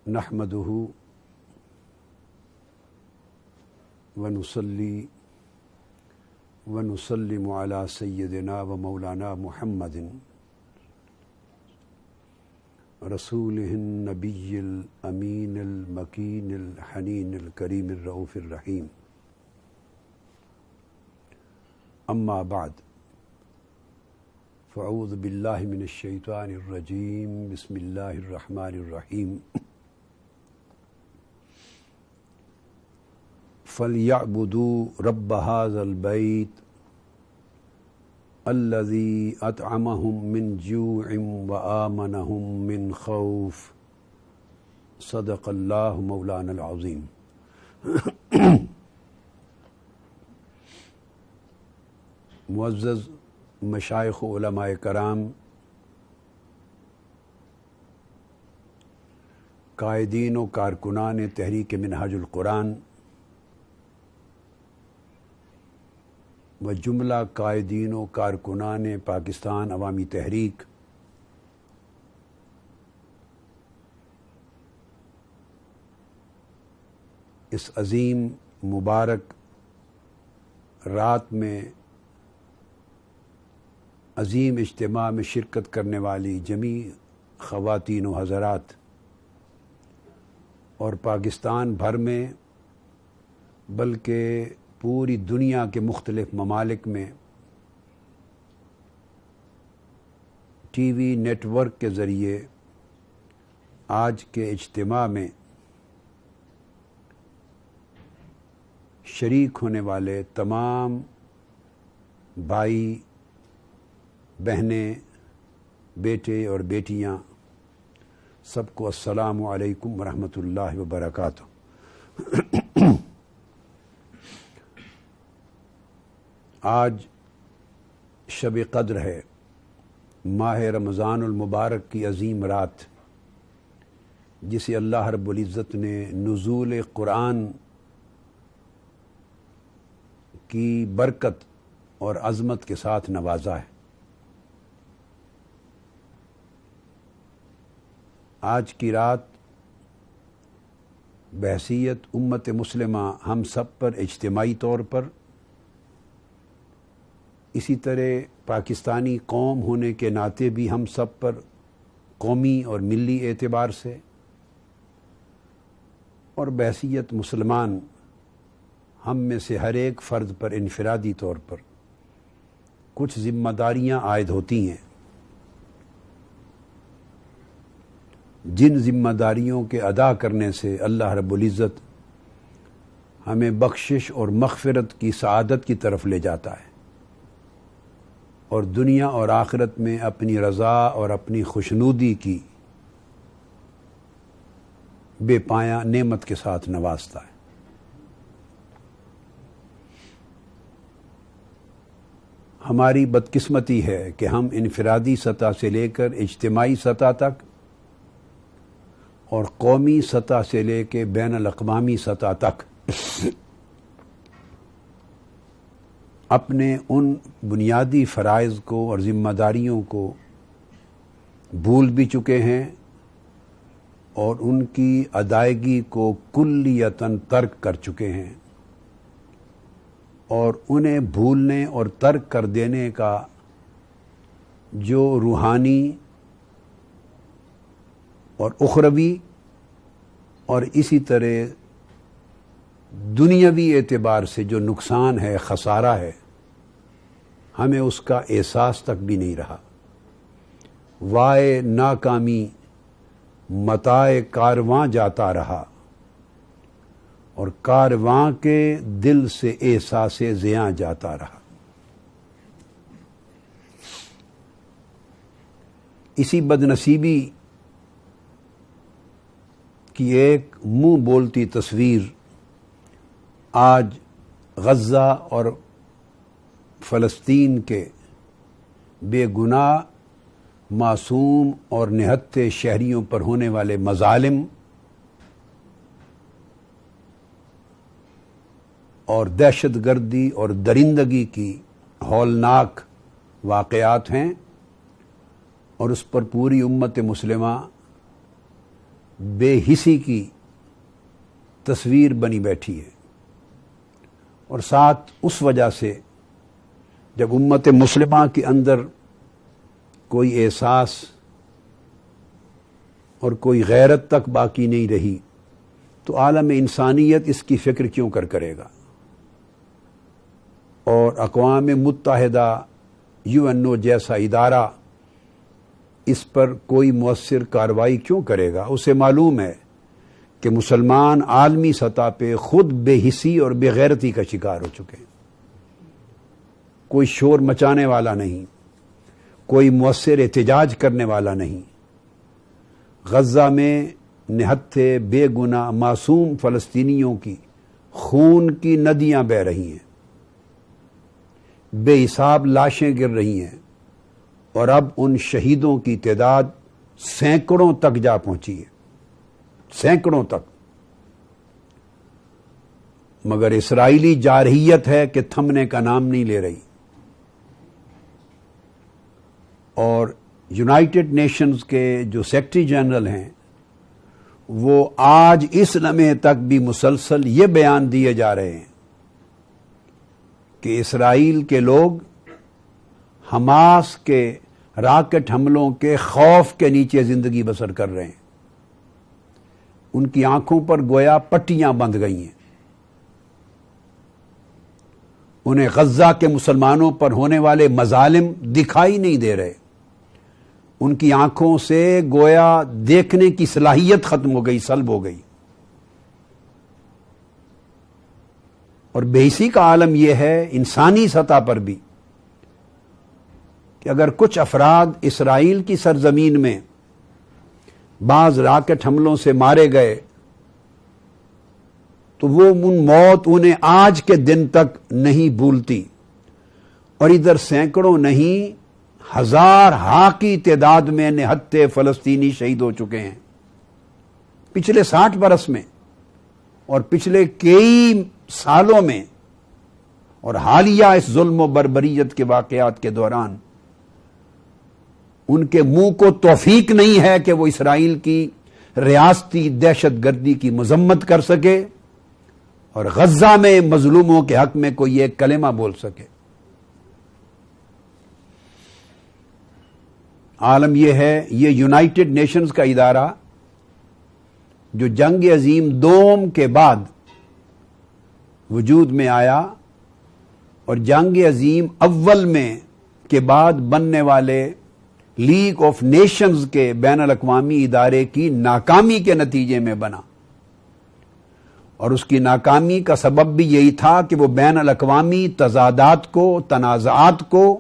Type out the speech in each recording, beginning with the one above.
نحمده ونصلي ونسلم على سيدنا ومولانا محمد رسوله النبي الأمين المكين الحنين الكريم الرؤوف الرحيم. أما بعد، فأعوذ بالله من الشيطان الرجيم. بسم الله الرحمن الرحيم. فَلْيَعْبُدُوا رَبَّ هَذَا الْبَيْتِ الَّذِي أَطْعَمَهُم مِّن جُوعٍ وَآمَنَهُم مِّن خَوْفٍ. صدق اللہ مولانا العظیم. معزز مشائخ و علماء کرام، قائدین و کارکنان تحریک منہاج القرآن و جملہ قائدین و کارکنان پاکستان عوامی تحریک، اس عظیم مبارک رات میں عظیم اجتماع میں شرکت کرنے والی جمیع خواتین و حضرات اور پاکستان بھر میں بلکہ پوری دنیا کے مختلف ممالک میں ٹی وی نیٹ ورک کے ذریعے آج کے اجتماع میں شریک ہونے والے تمام بھائی بہنیں، بیٹے اور بیٹیاں، سب کو السلام علیکم ورحمۃ اللہ وبرکاتہ. آج شب قدر ہے، ماہ رمضان المبارک کی عظیم رات، جسے اللہ رب العزت نے نزول قرآن کی برکت اور عظمت کے ساتھ نوازا ہے. آج کی رات بحیثیت امت مسلمہ ہم سب پر اجتماعی طور پر، اسی طرح پاکستانی قوم ہونے کے ناطے بھی ہم سب پر قومی اور ملی اعتبار سے، اور بحیثیت مسلمان ہم میں سے ہر ایک فرد پر انفرادی طور پر کچھ ذمہ داریاں عائد ہوتی ہیں، جن ذمہ داریوں کے ادا کرنے سے اللہ رب العزت ہمیں بخشش اور مغفرت کی سعادت کی طرف لے جاتا ہے، اور دنیا اور آخرت میں اپنی رضا اور اپنی خوشنودی کی بے پایاں نعمت کے ساتھ نوازتا ہے. ہماری بدقسمتی ہے کہ ہم انفرادی سطح سے لے کر اجتماعی سطح تک اور قومی سطح سے لے کے بین الاقوامی سطح تک اپنے ان بنیادی فرائض کو اور ذمہ داریوں کو بھول بھی چکے ہیں اور ان کی ادائیگی کو کلیتاً ترک کر چکے ہیں، اور انہیں بھولنے اور ترک کر دینے کا جو روحانی اور اخروی اور اسی طرح دنیاوی اعتبار سے جو نقصان ہے، خسارہ ہے، ہمیں اس کا احساس تک بھی نہیں رہا. وائے ناکامی متاع کارواں جاتا رہا، اور کارواں کے دل سے احساس زیاں جاتا رہا. اسی بدنصیبی کی ایک منہ بولتی تصویر آج غزہ اور فلسطین کے بے گناہ معصوم اور نہتے شہریوں پر ہونے والے مظالم اور دہشت گردی اور درندگی کی ہولناک واقعات ہیں، اور اس پر پوری امت مسلمہ بے حسی کی تصویر بنی بیٹھی ہے، اور ساتھ اس وجہ سے جب امت مسلمہ کے اندر کوئی احساس اور کوئی غیرت تک باقی نہیں رہی تو عالم انسانیت اس کی فکر کیوں کرے گا، اور اقوام متحدہ UN جیسا ادارہ اس پر کوئی مؤثر کارروائی کیوں کرے گا؟ اسے معلوم ہے کہ مسلمان عالمی سطح پہ خود بے حسی اور بے غیرتی کا شکار ہو چکے ہیں۔ کوئی شور مچانے والا نہیں، کوئی مؤثر احتجاج کرنے والا نہیں۔ غزہ میں نہتھے بے گناہ معصوم فلسطینیوں کی خون کی ندیاں بہہ رہی ہیں، بے حساب لاشیں گر رہی ہیں، اور اب ان شہیدوں کی تعداد سینکڑوں تک جا پہنچی ہے، سینکڑوں تک۔ مگر اسرائیلی جارحیت ہے کہ تھمنے کا نام نہیں لے رہی، اور یونائٹڈ نیشنز کے جو سیکرٹری جنرل ہیں وہ آج اس لمحے تک بھی مسلسل یہ بیان دیے جا رہے ہیں کہ اسرائیل کے لوگ حماس کے راکٹ حملوں کے خوف کے نیچے زندگی بسر کر رہے ہیں۔ ان کی آنکھوں پر گویا پٹیاں بندھ گئی ہیں، انہیں غزہ کے مسلمانوں پر ہونے والے مظالم دکھائی نہیں دے رہے، ان کی آنکھوں سے گویا دیکھنے کی صلاحیت ختم ہو گئی، سلب ہو گئی۔ اور بے حسی کا عالم یہ ہے انسانی سطح پر بھی کہ اگر کچھ افراد اسرائیل کی سرزمین میں بعض راکٹ حملوں سے مارے گئے تو وہ موت انہیں آج کے دن تک نہیں بھولتی، اور ادھر سینکڑوں نہیں ہزار کی تعداد میں نہتے فلسطینی شہید ہو چکے ہیں پچھلے 60 برس میں، اور پچھلے کئی سالوں میں، اور حالیہ اس ظلم و بربریت کے واقعات کے دوران ان کے منہ کو توفیق نہیں ہے کہ وہ اسرائیل کی ریاستی دہشت گردی کی مذمت کر سکے اور غزہ میں مظلوموں کے حق میں کوئی ایک کلمہ بول سکے۔ عالم یہ ہے، یہ یونائٹڈ نیشنز کا ادارہ جو جنگ عظیم دوم کے بعد وجود میں آیا، اور جنگ عظیم اول میں کے بعد بننے والے لیگ آف نیشنز کے بین الاقوامی ادارے کی ناکامی کے نتیجے میں بنا، اور اس کی ناکامی کا سبب بھی یہی تھا کہ وہ بین الاقوامی تضادات کو، تنازعات کو،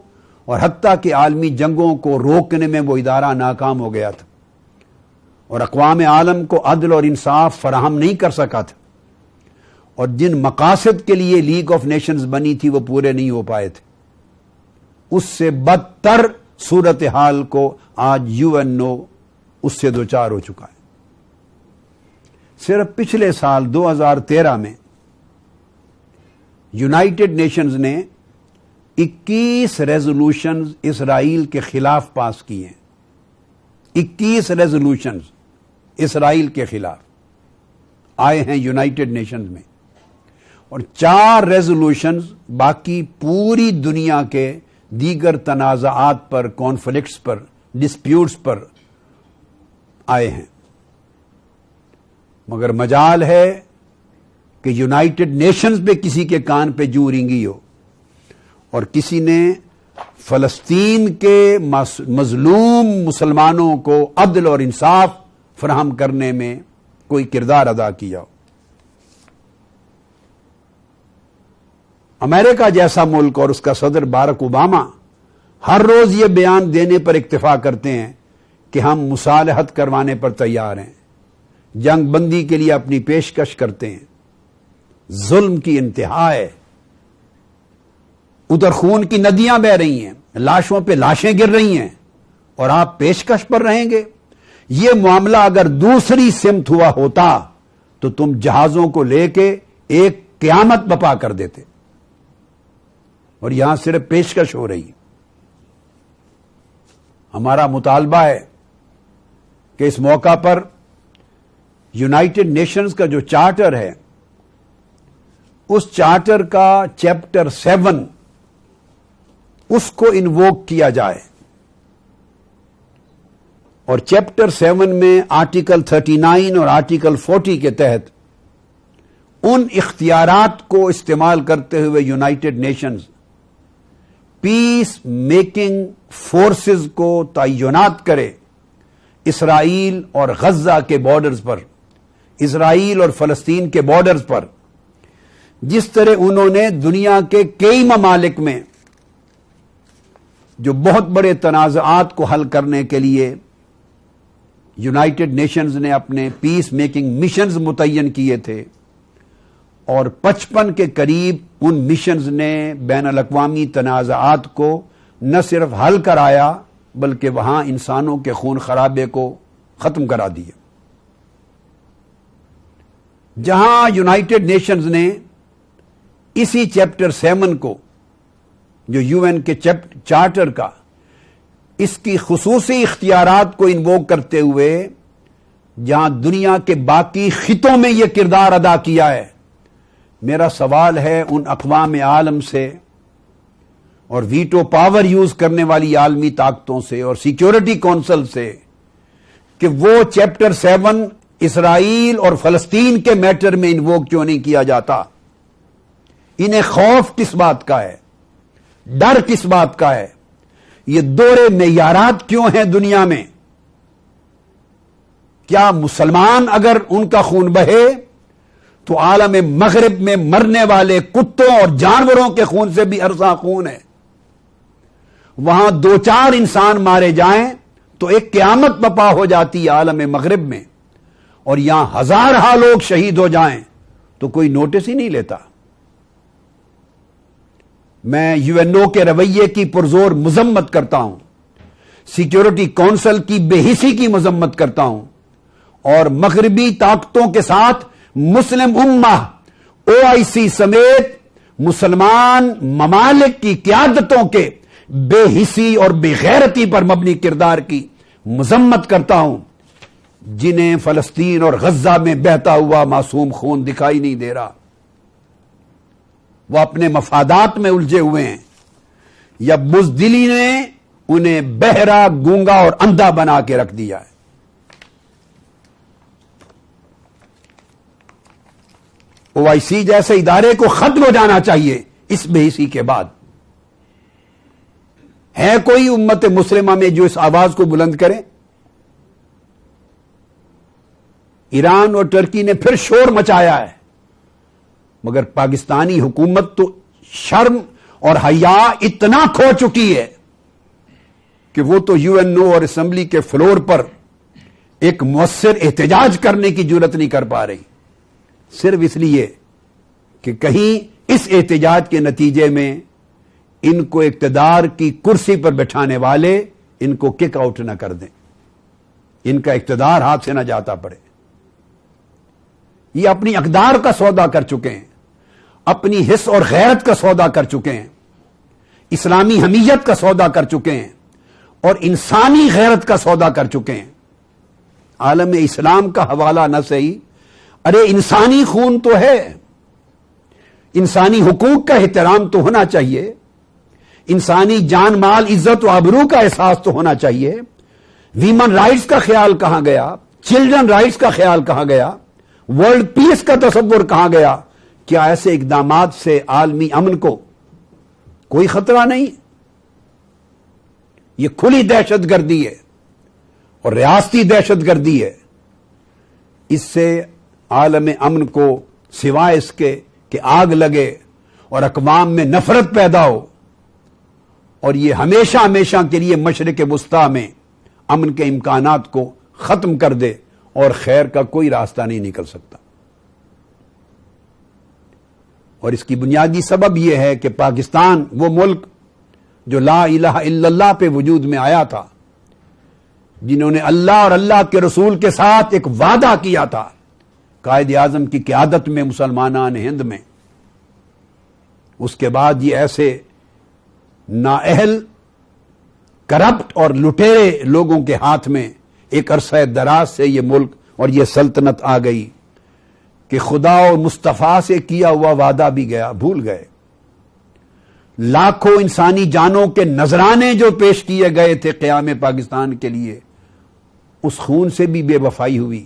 اور حتیٰ کہ عالمی جنگوں کو روکنے میں وہ ادارہ ناکام ہو گیا تھا، اور اقوام عالم کو عدل اور انصاف فراہم نہیں کر سکا تھا، اور جن مقاصد کے لیے لیگ آف نیشنز بنی تھی وہ پورے نہیں ہو پائے تھے۔ اس سے بدتر صورتحال کو آج UNO اس سے دوچار ہو چکا ہے۔ صرف پچھلے سال 2013 میں یونائٹڈ نیشنز نے 21 ریزولوشنز اسرائیل کے خلاف پاس کی ہیں، 21 ریزولوشنز اسرائیل کے خلاف آئے ہیں یونائٹڈ نیشنز میں، اور 4 ریزولوشنز باقی پوری دنیا کے دیگر تنازعات پر، کانفلکٹس پر، ڈسپیوٹس پر آئے ہیں۔ مگر مجال ہے کہ یونائٹڈ نیشنز پہ کسی کے کان پہ جو رینگی ہو، اور کسی نے فلسطین کے مظلوم مسلمانوں کو عدل اور انصاف فراہم کرنے میں کوئی کردار ادا کیا ہو۔ امریکہ جیسا ملک اور اس کا صدر باراک اوباما ہر روز یہ بیان دینے پر اکتفا کرتے ہیں کہ ہم مصالحت کروانے پر تیار ہیں، جنگ بندی کے لیے اپنی پیشکش کرتے ہیں۔ ظلم کی انتہا ہے، ادھر خون کی ندیاں بہہ رہی ہیں، لاشوں پہ لاشیں گر رہی ہیں، اور آپ پیشکش پر رہیں گے؟ یہ معاملہ اگر دوسری سمت ہوا ہوتا تو تم جہازوں کو لے کے ایک قیامت بپا کر دیتے، اور یہاں صرف پیشکش ہو رہی ہے۔ ہمارا مطالبہ ہے کہ اس موقع پر یونائٹڈ نیشنز کا جو چارٹر ہے اس چارٹر کا چیپٹر 7 اس کو انووک کیا جائے، اور چیپٹر 7 میں آرٹیکل 39 اور آرٹیکل 40 کے تحت ان اختیارات کو استعمال کرتے ہوئے یونائٹڈ نیشنز پیس میکنگ فورسز کو تعینات کرے اسرائیل اور غزہ کے بارڈرز پر، اسرائیل اور فلسطین کے بارڈرز پر، جس طرح انہوں نے دنیا کے کئی ممالک میں جو بہت بڑے تنازعات کو حل کرنے کے لیے یونائٹڈ نیشنز نے اپنے پیس میکنگ مشنز متعین کیے تھے، اور 55 کے قریب ان مشنز نے بین الاقوامی تنازعات کو نہ صرف حل کرایا بلکہ وہاں انسانوں کے خون خرابے کو ختم کرا دیا۔ جہاں یونائٹڈ نیشنز نے اسی چیپٹر 7 کو جو یو این کے چارٹر کا اس کی خصوصی اختیارات کو انووک کرتے ہوئے جہاں دنیا کے باقی خطوں میں یہ کردار ادا کیا ہے، میرا سوال ہے ان اقوام عالم سے اور ویٹو پاور یوز کرنے والی عالمی طاقتوں سے اور سیکیورٹی کونسل سے کہ وہ چیپٹر 7 اسرائیل اور فلسطین کے میٹر میں انووک کیوں نہیں کیا جاتا؟ انہیں خوف کس بات کا ہے؟ ڈر کس بات کا ہے؟ یہ دوہرے معیارات کیوں ہیں دنیا میں؟ کیا مسلمان اگر ان کا خون بہے تو عالم مغرب میں مرنے والے کتوں اور جانوروں کے خون سے بھی ارزاں خون ہے؟ وہاں 2-4 انسان مارے جائیں تو ایک قیامت برپا ہو جاتی ہے عالم مغرب میں، اور یہاں ہزارہ لوگ شہید ہو جائیں تو کوئی نوٹس ہی نہیں لیتا۔ میں یو این او کے رویے کی پرزور مذمت کرتا ہوں، سیکیورٹی کونسل کی بے حسی کی مذمت کرتا ہوں، اور مغربی طاقتوں کے ساتھ مسلم امہ OIC سمیت مسلمان ممالک کی قیادتوں کے بے حسی اور بے غیرتی پر مبنی کردار کی مذمت کرتا ہوں، جنہیں فلسطین اور غزہ میں بہتا ہوا معصوم خون دکھائی نہیں دے رہا۔ وہ اپنے مفادات میں الجھے ہوئے ہیں، یا بزدلی نے انہیں بہرا، گونگا اور اندھا بنا کے رکھ دیا ہے۔ OIC جیسے ادارے کو ختم ہو جانا چاہیے اس بے حسی کے بعد۔ ہے کوئی امت مسلمہ میں جو اس آواز کو بلند کرے؟ ایران اور ترکی نے پھر شور مچایا ہے، مگر پاکستانی حکومت تو شرم اور حیا اتنا کھو چکی ہے کہ وہ تو UNO اور اسمبلی کے فلور پر ایک مؤثر احتجاج کرنے کی جرات نہیں کر پا رہی، صرف اس لیے کہ کہیں اس احتجاج کے نتیجے میں ان کو اقتدار کی کرسی پر بٹھانے والے ان کو کک آؤٹ نہ کر دیں، ان کا اقتدار ہاتھ سے نہ جاتا پڑے۔ یہ اپنی اقدار کا سودا کر چکے ہیں، اپنی حس اور غیرت کا سودا کر چکے ہیں، اسلامی حمیت کا سودا کر چکے ہیں، اور انسانی غیرت کا سودا کر چکے ہیں۔ عالم اسلام کا حوالہ نہ صحیح، ارے انسانی خون تو ہے، انسانی حقوق کا احترام تو ہونا چاہیے، انسانی جان مال عزت و آبرو کا احساس تو ہونا چاہیے۔ ویمن رائٹس کا خیال کہاں گیا؟ چلڈرن رائٹس کا خیال کہاں گیا؟ ورلڈ پیس کا تصور کہاں گیا؟ کیا ایسے اقدامات سے عالمی امن کو کوئی خطرہ نہیں؟ یہ کھلی دہشت گردی ہے اور ریاستی دہشت گردی ہے۔ اس سے عالم امن کو سوائے اس کے کہ آگ لگے اور اقوام میں نفرت پیدا ہو، اور یہ ہمیشہ ہمیشہ کے لیے مشرق وسطی میں امن کے امکانات کو ختم کر دے، اور خیر کا کوئی راستہ نہیں نکل سکتا۔ اور اس کی بنیادی سبب یہ ہے کہ پاکستان وہ ملک جو لا الہ الا اللہ پہ وجود میں آیا تھا، جنہوں نے اللہ اور اللہ کے رسول کے ساتھ ایک وعدہ کیا تھا قائد اعظم کی قیادت میں مسلمانان ہند میں، اس کے بعد یہ ایسے نااہل، کرپٹ اور لٹیرے لوگوں کے ہاتھ میں ایک عرصہ دراز سے یہ ملک اور یہ سلطنت آ گئی کہ خدا اور مصطفیٰ سے کیا ہوا وعدہ بھی گیا، بھول گئے۔ لاکھوں انسانی جانوں کے نذرانے جو پیش کیے گئے تھے قیام پاکستان کے لیے، اس خون سے بھی بے وفائی ہوئی،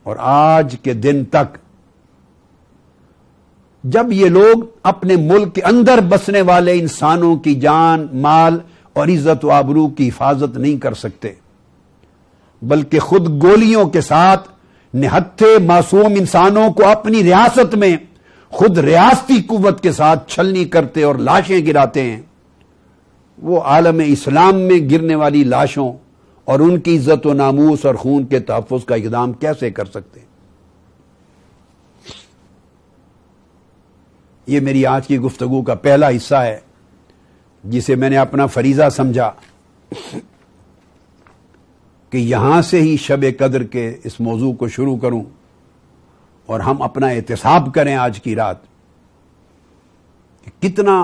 اور آج کے دن تک جب یہ لوگ اپنے ملک کے اندر بسنے والے انسانوں کی جان، مال اور عزت و آبرو کی حفاظت نہیں کر سکتے، بلکہ خود گولیوں کے ساتھ نہتھے معصوم انسانوں کو اپنی ریاست میں خود ریاستی قوت کے ساتھ چھلنی کرتے اور لاشیں گراتے ہیں، وہ عالم اسلام میں گرنے والی لاشوں اور ان کی عزت و ناموس اور خون کے تحفظ کا اقدام کیسے کر سکتے ہیں؟ یہ میری آج کی گفتگو کا پہلا حصہ ہے جسے میں نے اپنا فریضہ سمجھا کہ یہاں سے ہی شب قدر کے اس موضوع کو شروع کروں اور ہم اپنا احتساب کریں آج کی رات کہ کتنا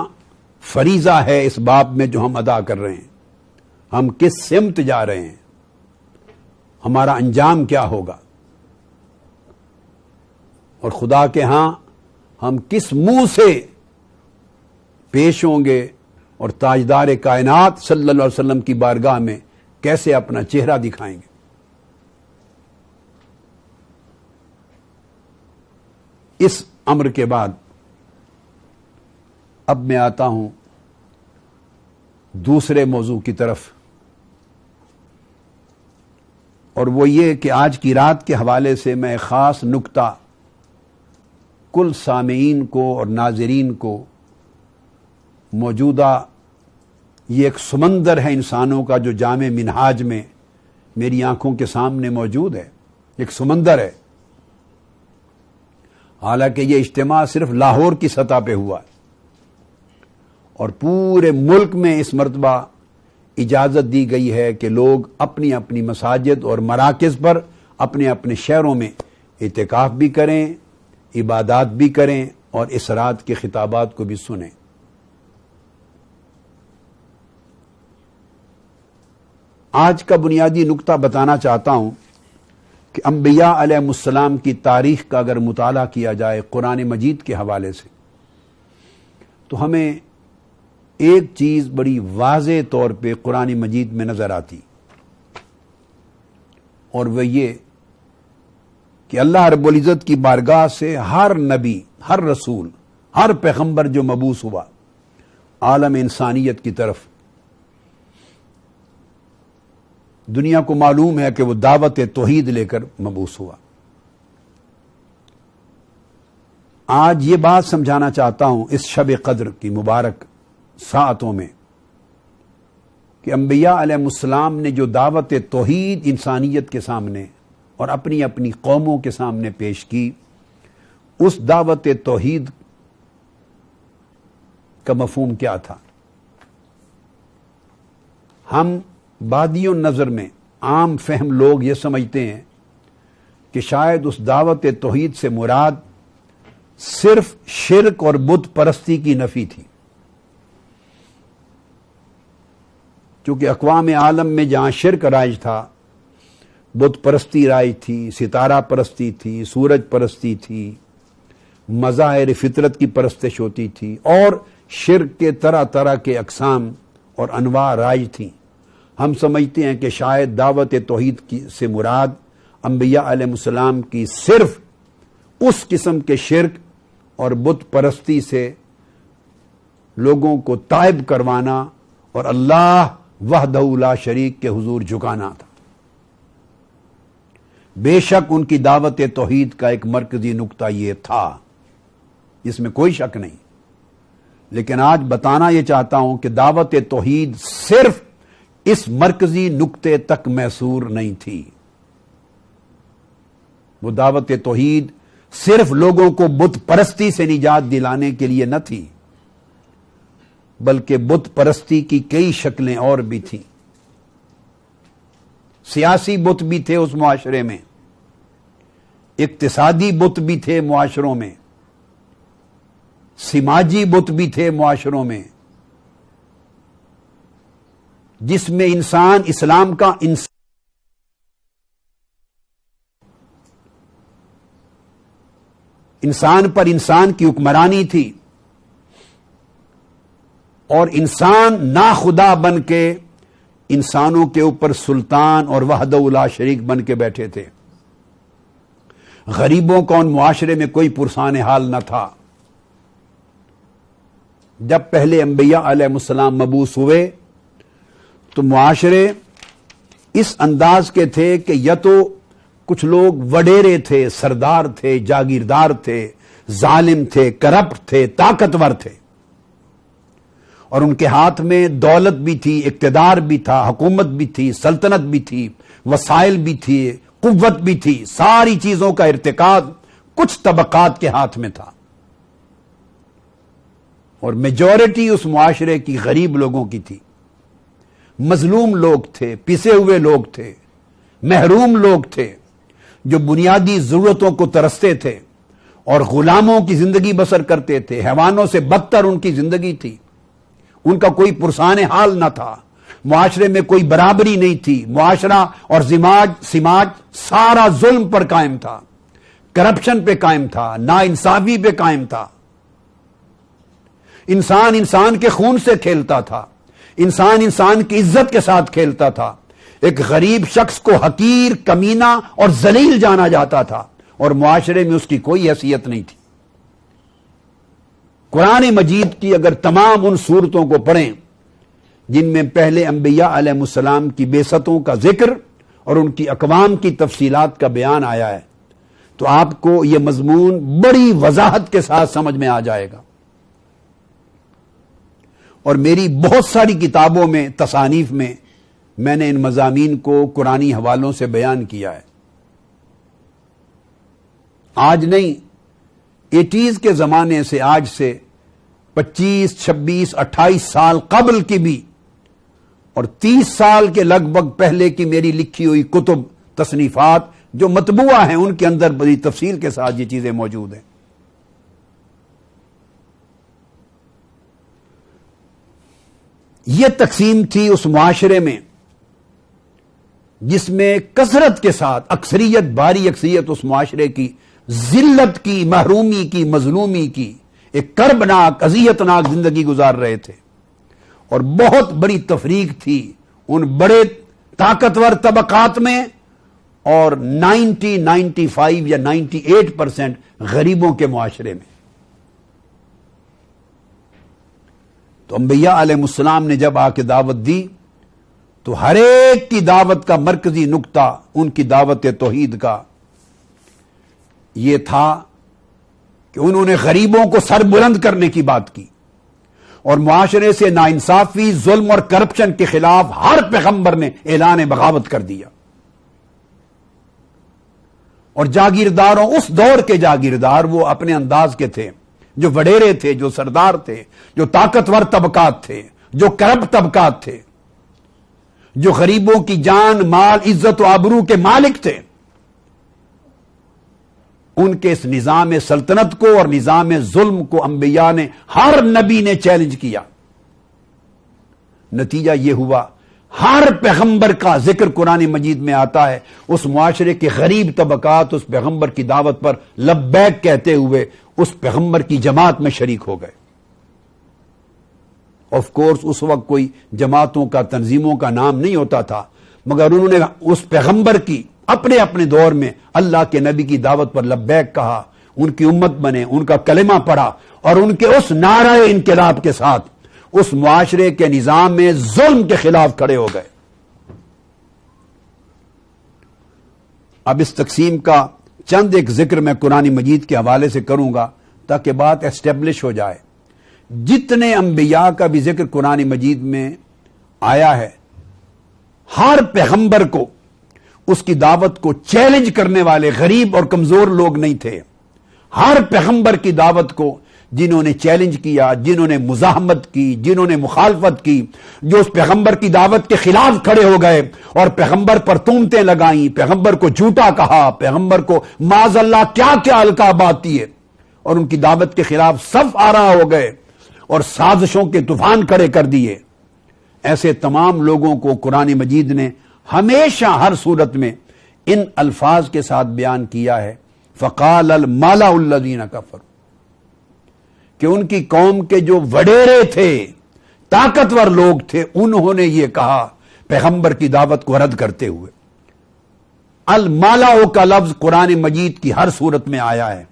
فریضہ ہے اس باب میں جو ہم ادا کر رہے ہیں، ہم کس سمت جا رہے ہیں، ہمارا انجام کیا ہوگا، اور خدا کے ہاں ہم کس منہ سے پیش ہوں گے اور تاجدار کائنات صلی اللہ علیہ وسلم کی بارگاہ میں کیسے اپنا چہرہ دکھائیں گے۔ اس امر کے بعد اب میں آتا ہوں دوسرے موضوع کی طرف، اور وہ یہ کہ آج کی رات کے حوالے سے میں خاص نکتہ کل سامعین کو اور ناظرین کو موجودہ یہ ایک سمندر ہے انسانوں کا جو جامع منہاج میں میری آنکھوں کے سامنے موجود ہے، ایک سمندر ہے۔ حالانکہ یہ اجتماع صرف لاہور کی سطح پہ ہوا ہے اور پورے ملک میں اس مرتبہ اجازت دی گئی ہے کہ لوگ اپنی اپنی مساجد اور مراکز پر اپنے اپنے شہروں میں اعتکاف بھی کریں، عبادات بھی کریں اور اس رات کے خطابات کو بھی سنیں۔ آج کا بنیادی نکتہ بتانا چاہتا ہوں کہ انبیاء علیہ السلام کی تاریخ کا اگر مطالعہ کیا جائے قرآن مجید کے حوالے سے تو ہمیں ایک چیز بڑی واضح طور پہ قرآن مجید میں نظر آتی، اور وہ یہ کہ اللہ رب العزت کی بارگاہ سے ہر نبی، ہر رسول، ہر پیغمبر جو مبعوث ہوا عالم انسانیت کی طرف، دنیا کو معلوم ہے کہ وہ دعوت توحید لے کر مبعوث ہوا۔ آج یہ بات سمجھانا چاہتا ہوں اس شب قدر کی مبارک ساعتوں میں کہ انبیاء علیہ السلام نے جو دعوت توحید انسانیت کے سامنے اور اپنی اپنی قوموں کے سامنے پیش کی، اس دعوت توحید کا مفہوم کیا تھا؟ ہم بادی النظر میں عام فہم لوگ یہ سمجھتے ہیں کہ شاید اس دعوت توحید سے مراد صرف شرک اور بت پرستی کی نفی تھی، کیونکہ اقوام عالم میں جہاں شرک رائج تھا، بت پرستی رائج تھی، ستارہ پرستی تھی، سورج پرستی تھی، مظاہر فطرت کی پرستش ہوتی تھی، اور شرک کے طرح طرح کے اقسام اور انواع رائج تھیں۔ ہم سمجھتے ہیں کہ شاید دعوت توحید سے مراد انبیاء علیہ السلام کی صرف اس قسم کے شرک اور بت پرستی سے لوگوں کو تائب کروانا اور اللہ وحدہ لا شریک کے حضور جھکانا تھا۔ بے شک ان کی دعوت توحید کا ایک مرکزی نقطہ یہ تھا، اس میں کوئی شک نہیں، لیکن آج بتانا یہ چاہتا ہوں کہ دعوت توحید صرف اس مرکزی نقطے تک محصور نہیں تھی۔ وہ دعوت توحید صرف لوگوں کو بت پرستی سے نجات دلانے کے لیے نہ تھی، بلکہ بت پرستی کی کئی شکلیں اور بھی تھیں۔ سیاسی بت بھی تھے اس معاشرے میں، اقتصادی بت بھی تھے معاشروں میں، سماجی بت بھی تھے معاشروں میں، جس میں انسان اسلام کا انسان پر انسان کی حکمرانی تھی اور انسان ناخدا بن کے انسانوں کے اوپر سلطان اور وحدہ لا شریک بن کے بیٹھے تھے. غریبوں کا ان معاشرے میں کوئی پرسان حال نہ تھا. جب پہلے انبیاء علیہ السلام مبعوث ہوئے تو معاشرے اس انداز کے تھے کہ یا تو کچھ لوگ وڈیرے تھے، سردار تھے، جاگیردار تھے، ظالم تھے، کرپٹ تھے، طاقتور تھے، اور ان کے ہاتھ میں دولت بھی تھی، اقتدار بھی تھا، حکومت بھی تھی، سلطنت بھی تھی، وسائل بھی تھی، قوت بھی تھی. ساری چیزوں کا ارتکاز کچھ طبقات کے ہاتھ میں تھا، اور میجورٹی اس معاشرے کی غریب لوگوں کی تھی. مظلوم لوگ تھے، پسے ہوئے لوگ تھے، محروم لوگ تھے جو بنیادی ضرورتوں کو ترستے تھے اور غلاموں کی زندگی بسر کرتے تھے. حیوانوں سے بدتر ان کی زندگی تھی. ان کا کوئی پرسان حال نہ تھا. معاشرے میں کوئی برابری نہیں تھی. معاشرہ اور سماج سارا ظلم پر قائم تھا، کرپشن پہ قائم تھا، ناانصافی پہ قائم تھا. انسان انسان کے خون سے کھیلتا تھا، انسان انسان کی عزت کے ساتھ کھیلتا تھا. ایک غریب شخص کو حقیر، کمینہ اور ذلیل جانا جاتا تھا اور معاشرے میں اس کی کوئی حیثیت نہیں تھی. قرآن مجید کی اگر تمام ان صورتوں کو پڑھیں جن میں پہلے انبیاء علیہ السلام کی بعثتوں کا ذکر اور ان کی اقوام کی تفصیلات کا بیان آیا ہے تو آپ کو یہ مضمون بڑی وضاحت کے ساتھ سمجھ میں آ جائے گا. اور میری بہت ساری کتابوں میں، تصانیف میں نے ان مضامین کو قرآنی حوالوں سے بیان کیا ہے. آج نہیں، 80s کے زمانے سے، آج سے 25، 26، 28 سال قبل کی بھی اور 30 سال کے لگ بھگ پہلے کی میری لکھی ہوئی کتب، تصنیفات جو مطبوعہ ہیں، ان کے اندر بڑی تفصیل کے ساتھ یہ چیزیں موجود ہیں. یہ تقسیم تھی اس معاشرے میں جس میں کثرت کے ساتھ اکثریت، باری اکثریت اس معاشرے کی ذلت کی، محرومی کی، مظلومی کی ایک کربناک، اذیتناک زندگی گزار رہے تھے. اور بہت بڑی تفریق تھی ان بڑے طاقتور طبقات میں اور 95 یا 98% غریبوں کے معاشرے میں. تو انبیاء علیہ السلام نے جب آ کے دعوت دی تو ہر ایک کی دعوت کا مرکزی نقطہ ان کی دعوت توحید کا یہ تھا کہ انہوں نے غریبوں کو سر بلند کرنے کی بات کی اور معاشرے سے ناانصافی، ظلم اور کرپشن کے خلاف ہر پیغمبر نے اعلان بغاوت کر دیا. اور جاگیرداروں، اس دور کے جاگیردار وہ اپنے انداز کے تھے، جو وڈیرے تھے، جو سردار تھے، جو طاقتور طبقات تھے، جو کرپٹ طبقات تھے، جو غریبوں کی جان، مال، عزت و آبرو کے مالک تھے، ان کے اس نظام سلطنت کو اور نظام ظلم کو انبیاء نے، ہر نبی نے چیلنج کیا. نتیجہ یہ ہوا ہر پیغمبر کا ذکر قرآن مجید میں آتا ہے. اس معاشرے کے غریب طبقات اس پیغمبر کی دعوت پر لبیک کہتے ہوئے اس پیغمبر کی جماعت میں شریک ہو گئے. آف کورس اس وقت کوئی جماعتوں کا، تنظیموں کا نام نہیں ہوتا تھا، مگر انہوں نے اس پیغمبر کی اپنے اپنے دور میں اللہ کے نبی کی دعوت پر لبیک کہا، ان کی امت بنے، ان کا کلمہ پڑھا اور ان کے اس نعرہ انقلاب کے ساتھ اس معاشرے کے نظام میں ظلم کے خلاف کھڑے ہو گئے. اب اس تقسیم کا چند ایک ذکر میں قرآن مجید کے حوالے سے کروں گا تاکہ بات اسٹیبلش ہو جائے. جتنے انبیاء کا بھی ذکر قرآن مجید میں آیا ہے، ہر پیغمبر کو اس کی دعوت کو چیلنج کرنے والے غریب اور کمزور لوگ نہیں تھے. ہر پیغمبر کی دعوت کو جنہوں نے چیلنج کیا، جنہوں نے مزاحمت کی، جنہوں نے مخالفت کی، جو اس پیغمبر کی دعوت کے خلاف کھڑے ہو گئے اور پیغمبر پر تہمتیں لگائیں، پیغمبر کو جھوٹا کہا، پیغمبر کو معاذ اللہ کیا کیا القابات دیے اور ان کی دعوت کے خلاف صف آرا ہو گئے اور سازشوں کے طوفان کھڑے کر دیے، ایسے تمام لوگوں کو قرآن مجید نے ہمیشہ ہر صورت میں ان الفاظ کے ساتھ بیان کیا ہے فقال الملأ الذین کفروا، کہ ان کی قوم کے جو وڈیرے تھے، طاقتور لوگ تھے، انہوں نے یہ کہا پیغمبر کی دعوت کو رد کرتے ہوئے۔ الملأ کا لفظ قرآن مجید کی ہر صورت میں آیا ہے،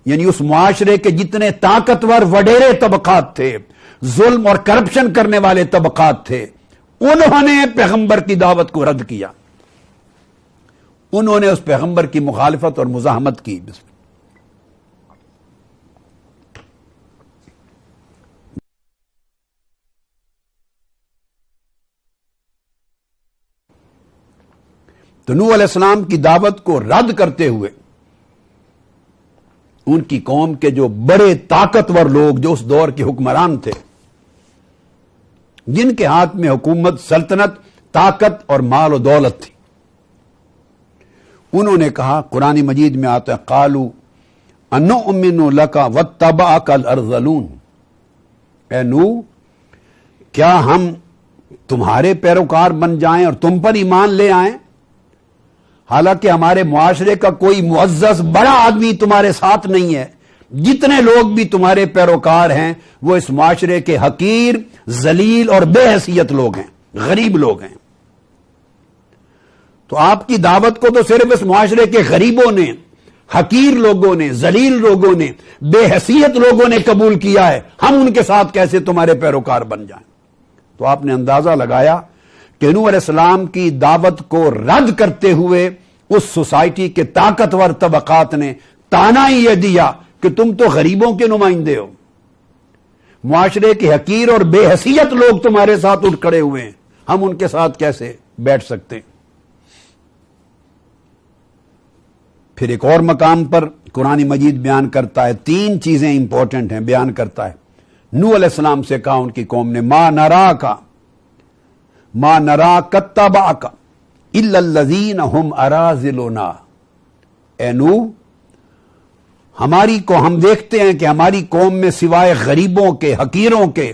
یعنی اس معاشرے کے جتنے طاقتور وڈیرے طبقات تھے، ظلم اور کرپشن کرنے والے طبقات تھے، انہوں نے پیغمبر کی دعوت کو رد کیا، انہوں نے اس پیغمبر کی مخالفت اور مزاحمت کی۔ تو نوح علیہ السلام کی دعوت کو رد کرتے ہوئے ان کی قوم کے جو بڑے طاقتور لوگ، جو اس دور کے حکمران تھے، جن کے ہاتھ میں حکومت، سلطنت، طاقت اور مال و دولت تھی، انہوں نے کہا، قرآن مجید میں آتا ہے، قالوا انؤمن لک واتبعک الارذلون، اے نوح کیا ہم تمہارے پیروکار بن جائیں اور تم پر ایمان لے آئیں، حالانکہ ہمارے معاشرے کا کوئی معزز بڑا آدمی تمہارے ساتھ نہیں ہے، جتنے لوگ بھی تمہارے پیروکار ہیں وہ اس معاشرے کے حقیر، ذلیل اور بے حیثیت لوگ ہیں، غریب لوگ ہیں۔ تو آپ کی دعوت کو تو صرف اس معاشرے کے غریبوں نے، حقیر لوگوں نے، ذلیل لوگوں نے، بے حیثیت لوگوں نے قبول کیا ہے، ہم ان کے ساتھ کیسے تمہارے پیروکار بن جائیں؟ تو آپ نے اندازہ لگایا کہ نوح علیہ السلام کی دعوت کو رد کرتے ہوئے اس سوسائٹی کے طاقتور طبقات نے تانا ہی یہ دیا کہ تم تو غریبوں کے نمائندے ہو، معاشرے کے حقیر اور بے حیثیت لوگ تمہارے ساتھ اٹھ کھڑے ہوئے ہیں، ہم ان کے ساتھ کیسے بیٹھ سکتے ہیں؟ پھر ایک اور مقام پر قرآن مجید بیان کرتا ہے، تین چیزیں امپورٹنٹ ہیں، بیان کرتا ہے، نوح علیہ السلام سے کہا ان کی قوم نے، ما نراک اتبعک الا الذین ہم اراذلنا، اے نوح ہم دیکھتے ہیں کہ ہماری قوم میں سوائے غریبوں کے، حقیروں کے،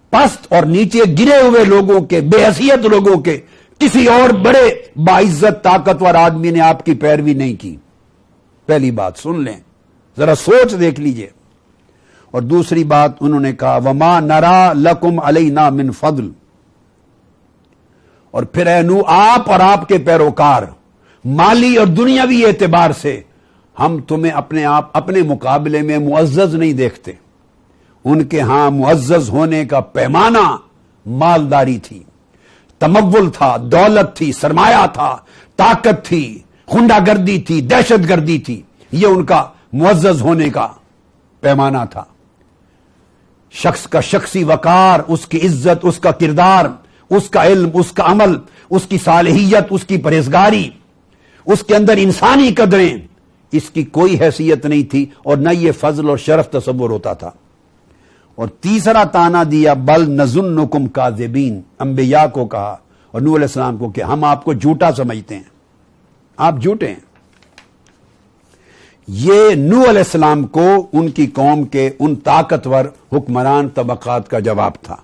پست اور نیچے گرے ہوئے لوگوں کے، بے حیثیت لوگوں کے، کسی اور بڑے باعزت طاقتور آدمی نے آپ کی پیروی نہیں کی۔ پہلی بات سن لیں، ذرا سوچ دیکھ لیجئے۔ اور دوسری بات انہوں نے کہا، وما نرا لکم علینا من فضل، اور پھر اے نوح آپ اور آپ کے پیروکار مالی اور دنیاوی اعتبار سے ہم تمہیں اپنے مقابلے میں معزز نہیں دیکھتے۔ ان کے ہاں معزز ہونے کا پیمانہ مالداری تھی، تمول تھا، دولت تھی، سرمایہ تھا، طاقت تھی، خونڈا گردی تھی، دہشت گردی تھی، یہ ان کا معزز ہونے کا پیمانہ تھا۔ شخص کا شخصی وقار، اس کی عزت، اس کا کردار، اس کا علم، اس کا عمل، اس کی صالحیت، اس کی پرہیزگاری، اس کے اندر انسانی قدریں، اس کی کوئی حیثیت نہیں تھی اور نہ یہ فضل اور شرف تصور ہوتا تھا۔ اور تیسرا تانا دیا، بل نظنکم کاذبین، انبیاء کو کہا اور نوح علیہ السلام کو کہ ہم آپ کو جھوٹا سمجھتے ہیں، آپ جھوٹے ہیں۔ یہ نوح علیہ السلام کو ان کی قوم کے ان طاقتور حکمران طبقات کا جواب تھا۔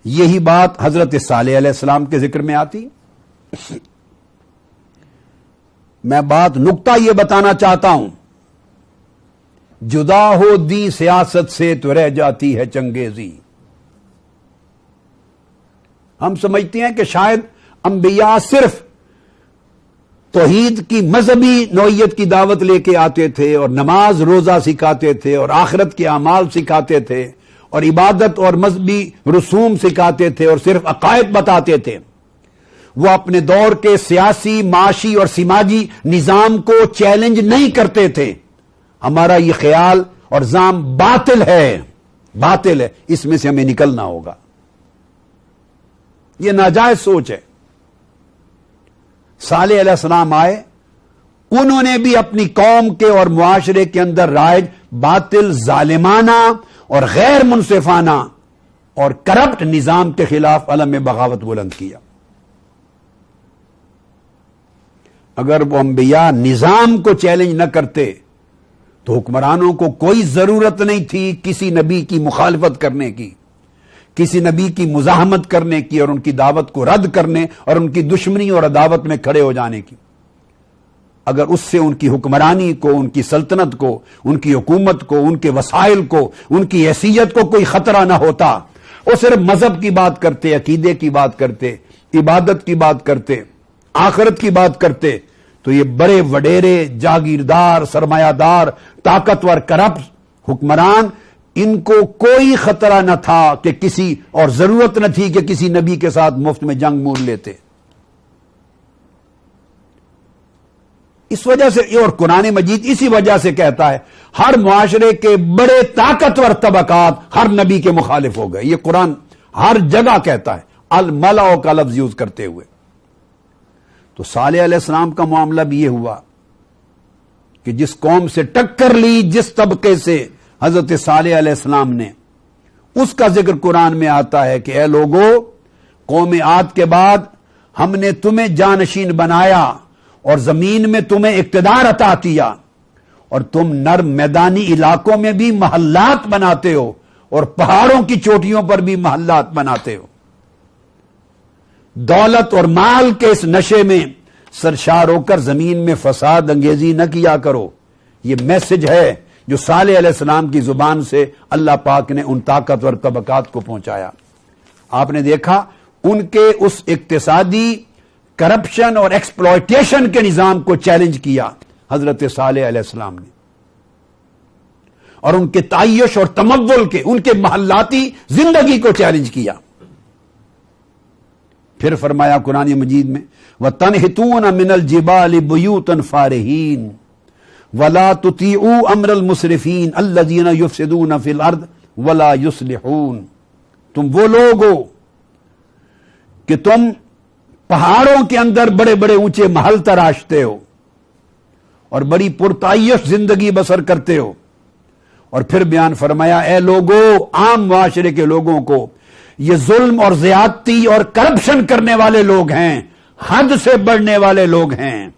یہی بات حضرت صالح علیہ السلام کے ذکر میں آتی۔ میں نقطہ یہ بتانا چاہتا ہوں، جدا ہو دی سیاست سے تو رہ جاتی ہے چنگیزی۔ ہم سمجھتے ہیں کہ شاید انبیاء صرف توحید کی مذہبی نوعیت کی دعوت لے کے آتے تھے اور نماز روزہ سکھاتے تھے اور آخرت کے اعمال سکھاتے تھے اور عبادت اور مذہبی رسوم سکھاتے تھے اور صرف عقائد بتاتے تھے۔ وہ اپنے دور کے سیاسی، معاشی اور سماجی نظام کو چیلنج نہیں کرتے تھے۔ ہمارا یہ خیال اور ظام باطل ہے، اس میں سے ہمیں نکلنا ہوگا۔ یہ ناجائز سوچ ہے۔ صالح علیہ السلام آئے، انہوں نے بھی اپنی قوم کے اور معاشرے کے اندر رائج باطل، ظالمانہ اور غیر منصفانہ اور کرپٹ نظام کے خلاف علم بغاوت بلند کیا۔ اگر وہ انبیاء نظام کو چیلنج نہ کرتے تو حکمرانوں کو کوئی ضرورت نہیں تھی کسی نبی کی مخالفت کرنے کی، کسی نبی کی مزاحمت کرنے کی اور ان کی دعوت کو رد کرنے اور ان کی دشمنی اور عداوت میں کھڑے ہو جانے کی۔ اگر اس سے ان کی حکمرانی کو، ان کی سلطنت کو، ان کی حکومت کو، ان کے وسائل کو، ان کی حیثیت کو کوئی خطرہ نہ ہوتا، وہ صرف مذہب کی بات کرتے، عقیدے کی بات کرتے، عبادت کی بات کرتے، آخرت کی بات کرتے، تو یہ بڑے وڈیرے جاگیردار، سرمایہ دار، طاقتور، کرپٹ حکمران، ان کو کوئی خطرہ نہ تھا کہ کسی، اور ضرورت نہ تھی کہ کسی نبی کے ساتھ مفت میں جنگ مول لیتے. اس وجہ سے، اور قرآن مجید اسی وجہ سے کہتا ہے ہر معاشرے کے بڑے طاقتور طبقات ہر نبی کے مخالف ہو گئے. یہ قرآن ہر جگہ کہتا ہے، الملأ کا لفظ یوز کرتے ہوئے. تو صالح علیہ السلام کا معاملہ بھی یہ ہوا کہ جس قوم سے ٹکر لی، جس طبقے سے حضرت صالح علیہ السلام نے، اس کا ذکر قرآن میں آتا ہے کہ اے لوگو، قوم عاد کے بعد ہم نے تمہیں جانشین بنایا اور زمین میں تمہیں اقتدار عطا کیا، اور تم نرم میدانی علاقوں میں بھی محلات بناتے ہو اور پہاڑوں کی چوٹیوں پر بھی محلات بناتے ہو. دولت اور مال کے اس نشے میں سرشار ہو کر زمین میں فساد انگیزی نہ کیا کرو. یہ میسج ہے جو صالح علیہ السلام کی زبان سے اللہ پاک نے ان طاقتور طبقات کو پہنچایا. آپ نے دیکھا ان کے اس اقتصادی کرپشن اور ایکسپلوئٹیشن کے نظام کو چیلنج کیا حضرت صالح علیہ السلام نے، اور ان کے تعیش اور تمول کے، ان کے محلاتی زندگی کو چیلنج کیا. پھر فرمایا قرآن مجید میں وَتَنْحِتُونَ مِنَ الْجِبَالِ بُيُوتًا فَارِهِينَ وَلَا تُطِيعُوا أَمْرَ الْمُسْرِفِينَ الَّذِينَ يُفْسِدُونَ فِي الْأَرْضِ وَلَا يُصْلِحُونَ. تم وہ لوگ ہو کہ تم پہاڑوں کے اندر بڑے بڑے اونچے محل تراشتے ہو اور بڑی پرتعیش زندگی بسر کرتے ہو. اور پھر بیان فرمایا اے لوگو، عام معاشرے کے لوگوں کو، یہ ظلم اور زیادتی اور کرپشن کرنے والے لوگ ہیں، حد سے بڑھنے والے لوگ ہیں،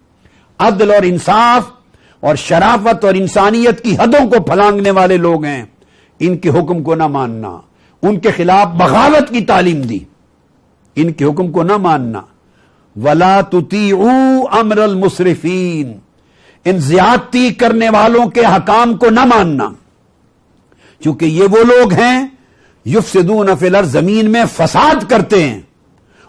عدل اور انصاف اور شرافت اور انسانیت کی حدوں کو پھلانگنے والے لوگ ہیں. ان کے حکم کو نہ ماننا، ان کے خلاف بغاوت کی تعلیم دی، ان کے حکم کو نہ ماننا. وَلَا تُطِيعُوا أَمْرَ الْمُسْرِفِينَ، ان زیادتی کرنے والوں کے حکام کو نہ ماننا، کیونکہ یہ وہ لوگ ہیں یفسدون فی الارض، زمین میں فساد کرتے ہیں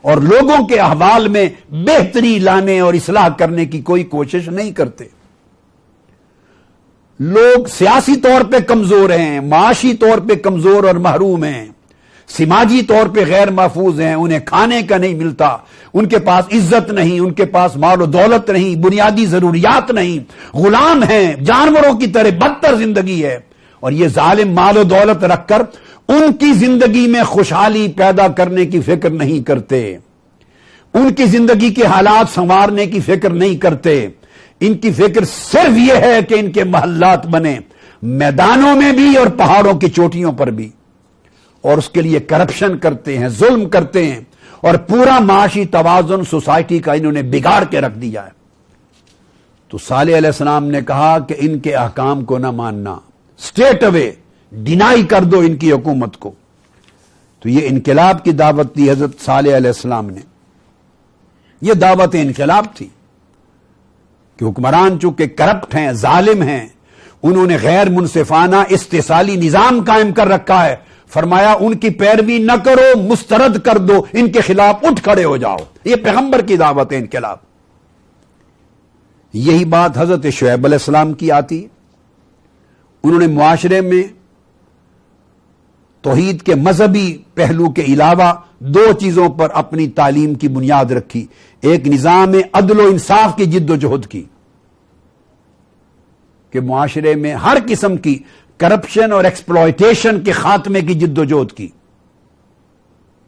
اور لوگوں کے احوال میں بہتری لانے اور اصلاح کرنے کی کوئی کوشش نہیں کرتے. لوگ سیاسی طور پہ کمزور ہیں، معاشی طور پہ کمزور اور محروم ہیں، سماجی طور پہ غیر محفوظ ہیں، انہیں کھانے کا نہیں ملتا، ان کے پاس عزت نہیں، ان کے پاس مال و دولت نہیں، بنیادی ضروریات نہیں، غلام ہیں، جانوروں کی طرح بدتر زندگی ہے. اور یہ ظالم مال و دولت رکھ کر ان کی زندگی میں خوشحالی پیدا کرنے کی فکر نہیں کرتے، ان کی زندگی کے حالات سنوارنے کی فکر نہیں کرتے. ان کی فکر صرف یہ ہے کہ ان کے محلات بنے، میدانوں میں بھی اور پہاڑوں کی چوٹیوں پر بھی، اور اس کے لیے کرپشن کرتے ہیں، ظلم کرتے ہیں، اور پورا معاشی توازن سوسائٹی کا انہوں نے بگاڑ کے رکھ دیا ہے. تو صالح علیہ السلام نے کہا کہ ان کے احکام کو نہ ماننا، اسٹریٹ اوے ڈینائی کر دو ان کی حکومت کو. تو یہ انقلاب کی دعوت دی حضرت صالح علیہ السلام نے. یہ دعوت انقلاب تھی کہ حکمران چونکہ کرپٹ ہیں، ظالم ہیں، انہوں نے غیر منصفانہ استحصالی نظام قائم کر رکھا ہے. فرمایا ان کی پیروی نہ کرو، مسترد کر دو، ان کے خلاف اٹھ کھڑے ہو جاؤ. یہ پیغمبر کی دعوت ہے انقلاب. یہی بات حضرت شعیب علیہ السلام کی آتی. انہوں نے معاشرے میں توحید کے مذہبی پہلو کے علاوہ دو چیزوں پر اپنی تعلیم کی بنیاد رکھی. ایک نظام عدل و انصاف کی جد و جہد کی کہ معاشرے میں ہر قسم کی کرپشن اور ایکسپلوئٹیشن کے خاتمے کی جد و جہد کی.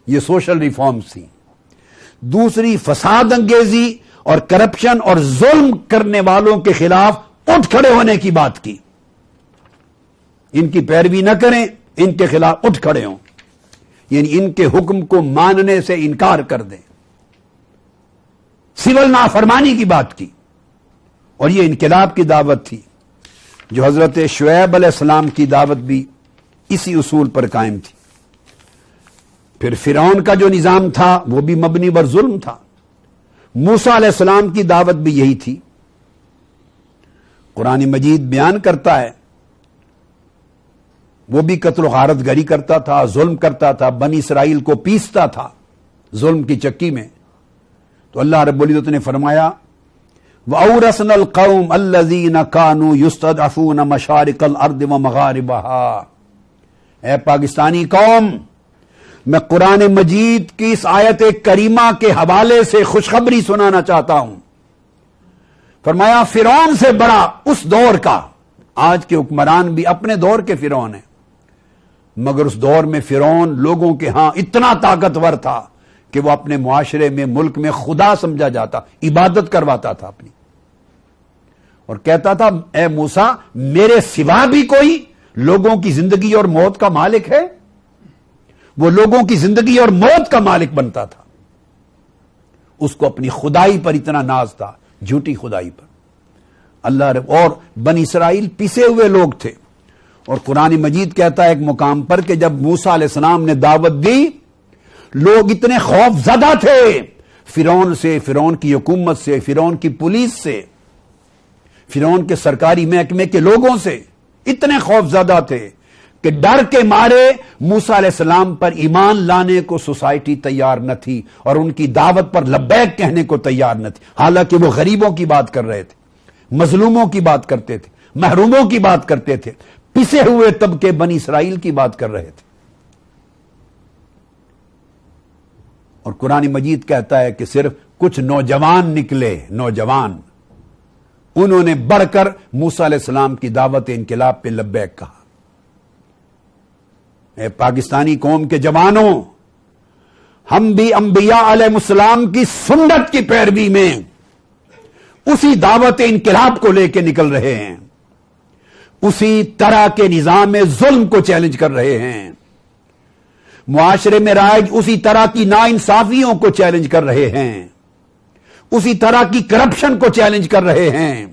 یہ سوشل ریفارمز تھی. دوسری فساد انگیزی اور کرپشن اور ظلم کرنے والوں کے خلاف اٹھ کھڑے ہونے کی بات کی. ان کی پیروی نہ کریں، ان کے خلاف اٹھ کھڑے ہوں، یعنی ان کے حکم کو ماننے سے انکار کر دیں. سول نافرمانی کی بات کی. اور یہ انقلاب کی دعوت تھی جو حضرت شعیب علیہ السلام کی دعوت بھی اسی اصول پر قائم تھی. پھر فرعون کا جو نظام تھا وہ بھی مبنی بر ظلم تھا. موسیٰ علیہ السلام کی دعوت بھی یہی تھی قرآن مجید بیان کرتا ہے وہ بھی قتل و غارت گری کرتا تھا، ظلم کرتا تھا، بنی اسرائیل کو پیستا تھا ظلم کی چکی میں. تو اللہ رب العزت نے فرمایا وَأَوْرَثْنَا الْقَوْمَ الَّذِينَ كَانُوا يُسْتَضْعَفُونَ مَشَارِقَ الْأَرْضِ وَمَغَارِبَهَا. اے پاکستانی قوم، میں قرآن مجید کی اس آیت کریمہ کے حوالے سے خوشخبری سنانا چاہتا ہوں. فرمایا فرعون سے بڑا اس دور کا، آج کے حکمران بھی اپنے دور کے فرعون ہیں، مگر اس دور میں فرعون لوگوں کے ہاں اتنا طاقتور تھا کہ وہ اپنے معاشرے میں، ملک میں خدا سمجھا جاتا، عبادت کرواتا تھا اپنی، اور کہتا تھا اے موسیٰ میرے سوا بھی کوئی لوگوں کی زندگی اور موت کا مالک ہے. وہ لوگوں کی زندگی اور موت کا مالک بنتا تھا. اس کو اپنی خدائی پر اتنا ناز تھا، جھوٹی خدائی پر. اللہ رب اور بنی اسرائیل پسے ہوئے لوگ تھے. اور قرآن مجید کہتا ہے ایک مقام پر کہ جب موسیٰ علیہ السلام نے دعوت دی، لوگ اتنے خوف زدہ تھے فرعون سے، فرعون کی حکومت سے، فرعون کی پولیس سے، فرعون کے سرکاری محکمے کے لوگوں سے، اتنے خوف زدہ تھے کہ ڈر کے مارے موسیٰ علیہ السلام پر ایمان لانے کو سوسائٹی تیار نہ تھی، اور ان کی دعوت پر لبیک کہنے کو تیار نہ تھی. حالانکہ وہ غریبوں کی بات کر رہے تھے، مظلوموں کی بات کرتے تھے، محروموں کی بات کرتے تھے، پسے ہوئے طبقے بنی اسرائیل کی بات کر رہے تھے. اور قرآن مجید کہتا ہے کہ صرف کچھ نوجوان نکلے، نوجوان، انہوں نے بڑھ کر موسیٰ علیہ السلام کی دعوت انقلاب پہ لبیک کہا. اے پاکستانی قوم کے جوانوں، ہم بھی انبیاء علیہ السلام کی سنت کی پیروی میں اسی دعوت انقلاب کو لے کے نکل رہے ہیں، اسی طرح کے نظام ظلم کو چیلنج کر رہے ہیں، معاشرے میں رائج اسی طرح کی ناانصافیوں کو چیلنج کر رہے ہیں، اسی طرح کی کرپشن کو چیلنج کر رہے ہیں.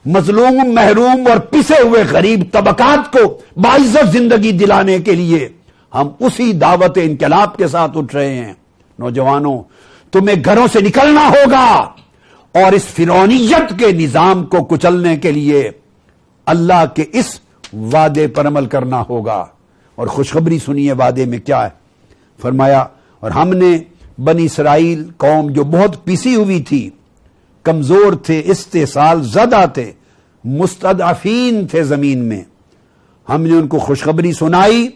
مظلوم، محروم اور پسے ہوئے غریب طبقات کو باعزت زندگی دلانے کے لیے ہم اسی دعوت انقلاب کے ساتھ اٹھ رہے ہیں. نوجوانوں، تمہیں گھروں سے نکلنا ہوگا اور اس فرعونیت کے نظام کو کچلنے کے لیے اللہ کے اس وعدے پر عمل کرنا ہوگا. اور خوشخبری سنیے وعدے میں کیا ہے. فرمایا اور ہم نے بنی اسرائیل قوم جو بہت پسی ہوئی تھی، کمزور تھے، استحصال زدہ تھے، مستضعفین تھے زمین میں، ہم نے ان کو خوشخبری سنائی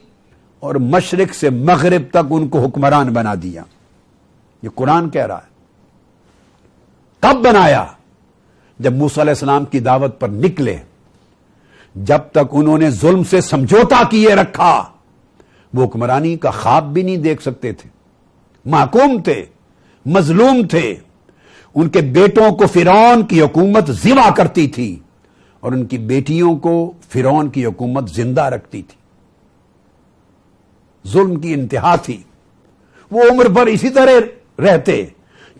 اور مشرق سے مغرب تک ان کو حکمران بنا دیا. یہ قرآن کہہ رہا ہے. کب بنایا؟ جب موسیٰ علیہ السلام کی دعوت پر نکلے. جب تک انہوں نے ظلم سے سمجھوتا کیے رکھا، وہ حکمرانی کا خواب بھی نہیں دیکھ سکتے تھے. محکوم تھے، مظلوم تھے. ان کے بیٹوں کو فرعون کی حکومت ذبح کرتی تھی اور ان کی بیٹیوں کو فرعون کی حکومت زندہ رکھتی تھی. ظلم کی انتہا تھی. وہ عمر بھر اسی طرح رہتے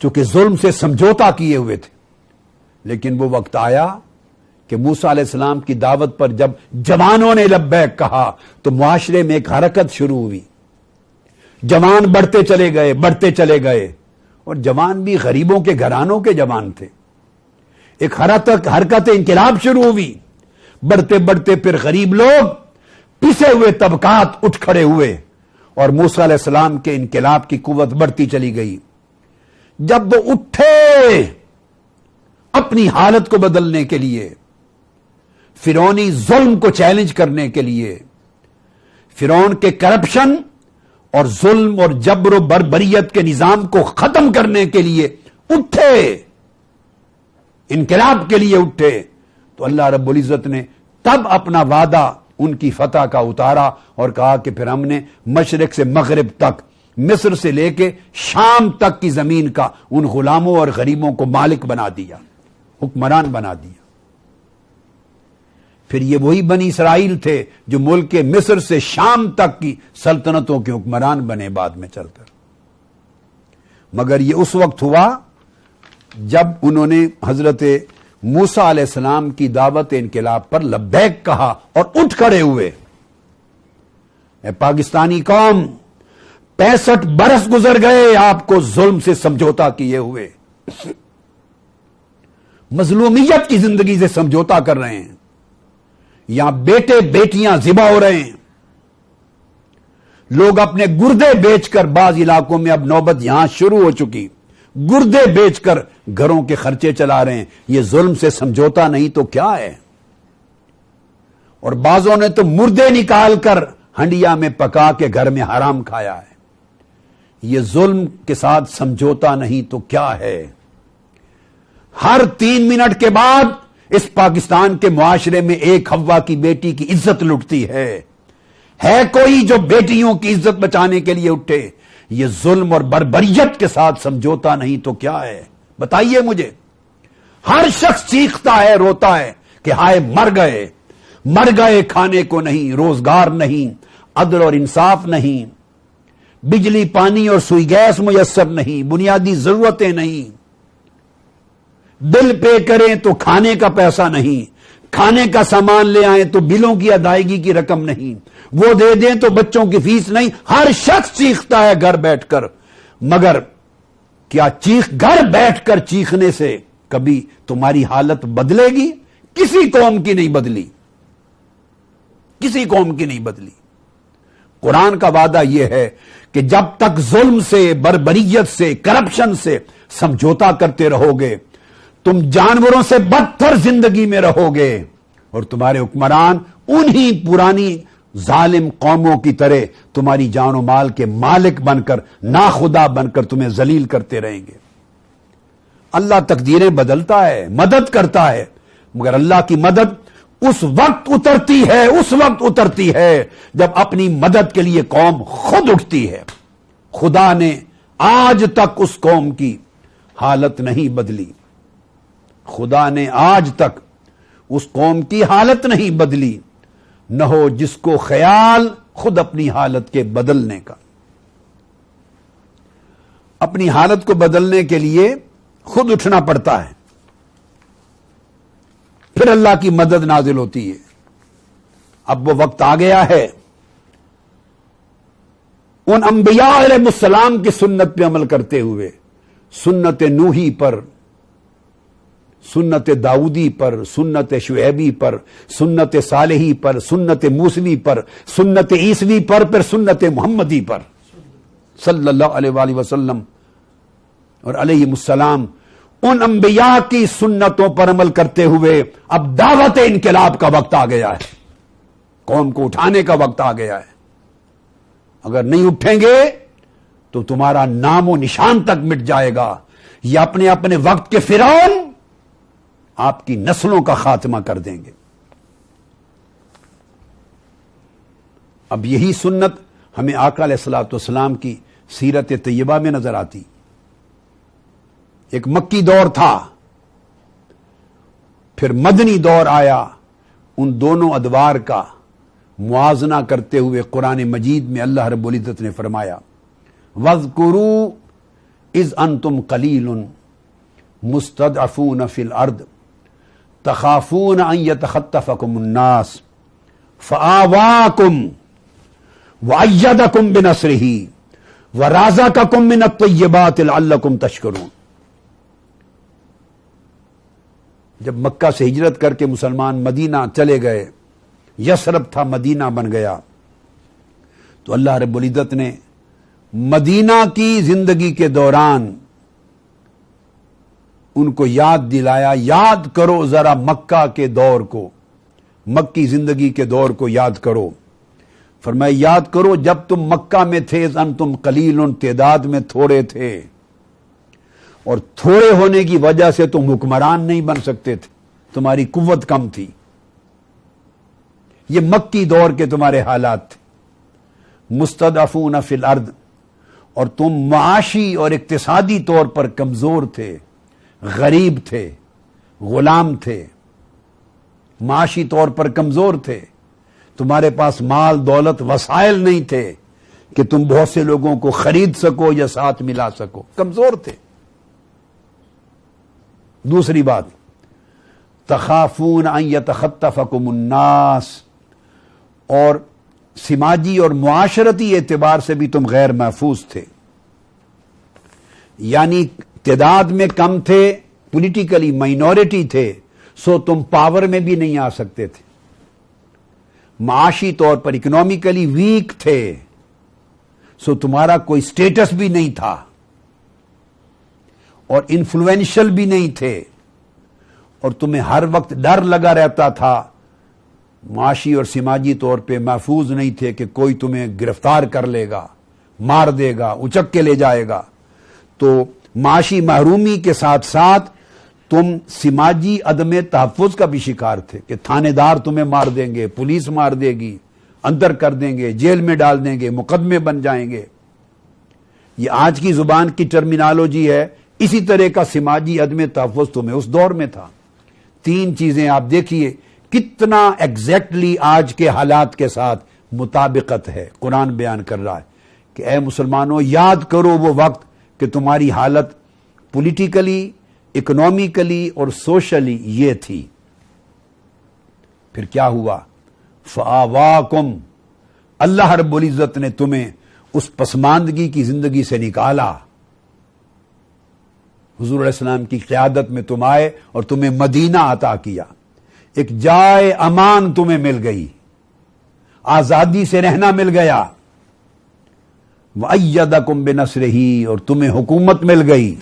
چونکہ ظلم سے سمجھوتا کیے ہوئے تھے. لیکن وہ وقت آیا کہ موسیٰ علیہ السلام کی دعوت پر جب جوانوں نے لبیک کہا تو معاشرے میں ایک حرکت شروع ہوئی. جوان بڑھتے چلے گئے، بڑھتے چلے گئے، اور جوان بھی غریبوں کے گھرانوں کے جوان تھے. ایک حرکت انقلاب شروع ہوئی. بڑھتے بڑھتے پھر غریب لوگ، پسے ہوئے طبقات اٹھ کھڑے ہوئے اور موسیٰ علیہ السلام کے انقلاب کی قوت بڑھتی چلی گئی. جب وہ اٹھے اپنی حالت کو بدلنے کے لیے، فرعونی ظلم کو چیلنج کرنے کے لیے، فرعون کے کرپشن اور ظلم اور جبر و بربریت کے نظام کو ختم کرنے کے لیے اٹھے، انقلاب کے لیے اٹھے، تو اللہ رب العزت نے تب اپنا وعدہ ان کی فتح کا اتارا اور کہا کہ پھر ہم نے مشرق سے مغرب تک، مصر سے لے کے شام تک کی زمین کا ان غلاموں اور غریبوں کو مالک بنا دیا، حکمران بنا دیا. پھر یہ وہی بنی اسرائیل تھے جو ملک کے مصر سے شام تک کی سلطنتوں کے حکمران بنے بعد میں چل کر. مگر یہ اس وقت ہوا جب انہوں نے حضرت موسیٰ علیہ السلام کی دعوت انقلاب پر لبیک کہا اور اٹھ کھڑے ہوئے. اے پاکستانی قوم، 65 برس گزر گئے آپ کو ظلم سے سمجھوتا کیے ہوئے. مظلومیت کی زندگی سے سمجھوتا کر رہے ہیں. یہاں بیٹے بیٹیاں ذبح ہو رہے ہیں. لوگ اپنے گردے بیچ کر، بعض علاقوں میں اب نوبت یہاں شروع ہو چکی، گردے بیچ کر گھروں کے خرچے چلا رہے ہیں. یہ ظلم سے سمجھوتا نہیں تو کیا ہے؟ اور بعضوں نے تو مردے نکال کر ہنڈیا میں پکا کے گھر میں حرام کھایا ہے. یہ ظلم کے ساتھ سمجھوتا نہیں تو کیا ہے؟ ہر 3 منٹ کے بعد اس پاکستان کے معاشرے میں ایک ہوا کی بیٹی کی عزت لٹتی ہے. ہے کوئی جو بیٹیوں کی عزت بچانے کے لیے اٹھے؟ یہ ظلم اور بربریت کے ساتھ سمجھوتا نہیں تو کیا ہے؟ بتائیے مجھے. ہر شخص چیختا ہے، روتا ہے کہ ہائے مر گئے، کھانے کو نہیں، روزگار نہیں، عدل اور انصاف نہیں، بجلی پانی اور سوئی گیس میسر نہیں، بنیادی ضرورتیں نہیں، بل پے کریں تو کھانے کا پیسہ نہیں، کھانے کا سامان لے آئیں تو بلوں کی ادائیگی کی رقم نہیں، وہ دے دیں تو بچوں کی فیس نہیں. ہر شخص چیختا ہے گھر بیٹھ کر. مگر کیا گھر بیٹھ کر چیخنے سے کبھی تمہاری حالت بدلے گی؟ کسی قوم کی نہیں بدلی، کسی قوم کی نہیں بدلی. قرآن کا وعدہ یہ ہے کہ جب تک ظلم سے، بربریت سے، کرپشن سے سمجھوتا کرتے رہو گے، تم جانوروں سے بدتر زندگی میں رہو گے، اور تمہارے حکمران انہی پرانی ظالم قوموں کی طرح تمہاری جان و مال کے مالک بن کر، ناخدا بن کر تمہیں ذلیل کرتے رہیں گے. اللہ تقدیریں بدلتا ہے، مدد کرتا ہے، مگر اللہ کی مدد اس وقت اترتی ہے جب اپنی مدد کے لیے قوم خود اٹھتی ہے. خدا نے آج تک اس قوم کی حالت نہیں بدلی. خدا نے آج تک اس قوم کی حالت نہیں بدلی. نہ ہو جس کو خیال خود اپنی حالت کے بدلنے کا. اپنی حالت کو بدلنے کے لیے خود اٹھنا پڑتا ہے، پھر اللہ کی مدد نازل ہوتی ہے. اب وہ وقت آ گیا ہے ان انبیاء علیہ السلام کی سنت پہ عمل کرتے ہوئے، سنت نوحی پر، سنت داؤدی پر، سنت شعیبی پر، سنت صالحی پر، سنت موسوی پر، سنت عیسوی پر، پھر سنت محمدی پر صلی اللہ علیہ وآلہ وسلم اور علیہ السلام، ان انبیاء کی سنتوں پر عمل کرتے ہوئے اب دعوت انقلاب کا وقت آ گیا ہے. قوم کو اٹھانے کا وقت آ گیا ہے. اگر نہیں اٹھیں گے تو تمہارا نام و نشان تک مٹ جائے گا. یہ اپنے اپنے وقت کے فرعون آپ کی نسلوں کا خاتمہ کر دیں گے. اب یہی سنت ہمیں آقا علیہ الصلوۃ والسلام کی سیرت طیبہ میں نظر آتی. ایک مکی دور تھا، پھر مدنی دور آیا. ان دونوں ادوار کا موازنہ کرتے ہوئے قرآن مجید میں اللہ رب العزت نے فرمایا وَاذْكُرُوا اِذْ أَنْتُمْ قَلِيلٌ مُسْتَضْعَفُونَ فِي الْأَرْضِ تَخَافُونَ أَنْ يَتَخَطَّفَكُمُ النَّاسُ فَآوَاكُمْ وَأَيَّدَكُمْ بِنَصْرِهِ وَرَزَقَكُمْ مِنَ الطَّيِّبَاتِ لَعَلَّكُمْ تَشْكُرُونَ. جب مکہ سے ہجرت کر کے مسلمان مدینہ چلے گئے، یثرب تھا مدینہ بن گیا، تو اللہ رب العزت نے مدینہ کی زندگی کے دوران ان کو یاد دلایا، یاد کرو ذرا مکہ کے دور کو، مکی زندگی کے دور کو یاد کرو. فرمایا یاد کرو جب تم مکہ میں تھے، انتم قلیل، تعداد میں تھوڑے تھے، اور تھوڑے ہونے کی وجہ سے تم حکمران نہیں بن سکتے تھے، تمہاری قوت کم تھی. یہ مکی دور کے تمہارے حالات تھے. مستضعفون فی الارض، اور تم معاشی اور اقتصادی طور پر کمزور تھے، غریب تھے، غلام تھے، معاشی طور پر کمزور تھے. تمہارے پاس مال دولت وسائل نہیں تھے کہ تم بہت سے لوگوں کو خرید سکو یا ساتھ ملا سکو، کمزور تھے. دوسری بات تخافون ان یتخطفکم الناس، اور سماجی اور معاشرتی اعتبار سے بھی تم غیر محفوظ تھے. یعنی تعداد میں کم تھے، پولیٹیکلی مائنورٹی تھے، سو تم پاور میں بھی نہیں آ سکتے تھے، معاشی طور پر اکنومیکلی ویک تھے، سو تمہارا کوئی سٹیٹس بھی نہیں تھا اور انفلوئنشل بھی نہیں تھے، اور تمہیں ہر وقت ڈر لگا رہتا تھا، معاشی اور سماجی طور پہ محفوظ نہیں تھے کہ کوئی تمہیں گرفتار کر لے گا، مار دے گا، اچک کے لے جائے گا۔ تو معاشی محرومی کے ساتھ ساتھ تم سماجی عدم تحفظ کا بھی شکار تھے کہ تھانے دار تمہیں مار دیں گے، پولیس مار دے گی، اندر کر دیں گے، جیل میں ڈال دیں گے، مقدمے بن جائیں گے۔ یہ آج کی زبان کی ٹرمینالوجی ہے، اسی طرح کا سماجی عدم تحفظ تمہیں اس دور میں تھا۔ تین چیزیں آپ دیکھیے کتنا ایگزیکٹلی آج کے حالات کے ساتھ مطابقت ہے۔ قرآن بیان کر رہا ہے کہ اے مسلمانوں، یاد کرو وہ وقت کہ تمہاری حالت پولیٹیکلی، اکنومیکلی اور سوشلی یہ تھی۔ پھر کیا ہوا؟ فآواکم، اللہ رب العزت نے تمہیں اس پسماندگی کی زندگی سے نکالا، حضور علیہ السلام کی قیادت میں تم آئے اور تمہیں مدینہ عطا کیا، ایک جائے امان تمہیں مل گئی، آزادی سے رہنا مل گیا، وَأَيَّدَكُمْ بِنَصْرِهِ، اور تمہیں حکومت مل گئی،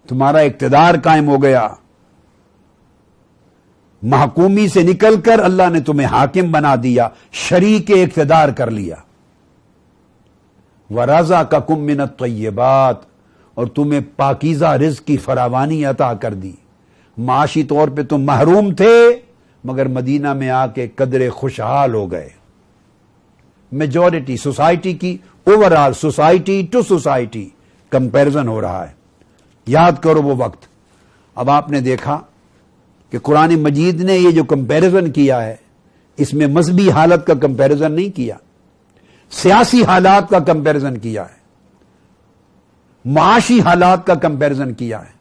تمہارا اقتدار قائم ہو گیا، محکومی سے نکل کر اللہ نے تمہیں حاکم بنا دیا، شریک اقتدار کر لیا، وَرَزَقَكُم مِّنَ الطَّيِّبَاتِ، اور تمہیں پاکیزہ رزق کی فراوانی عطا کر دی۔ معاشی طور پہ تم محروم تھے مگر مدینہ میں آ کے قدرے خوشحال ہو گئے۔ میجورٹی سوسائٹی کی، overall society to society comparison ہو رہا ہے۔ یاد کرو وہ وقت۔ اب آپ نے دیکھا کہ قرآن مجید نے یہ جو کمپیرزن کیا ہے، اس میں مذہبی حالت کا کمپیرزن نہیں کیا، سیاسی حالات کا کمپیرزن کیا ہے، معاشی حالات کا کمپیرزن کیا ہے،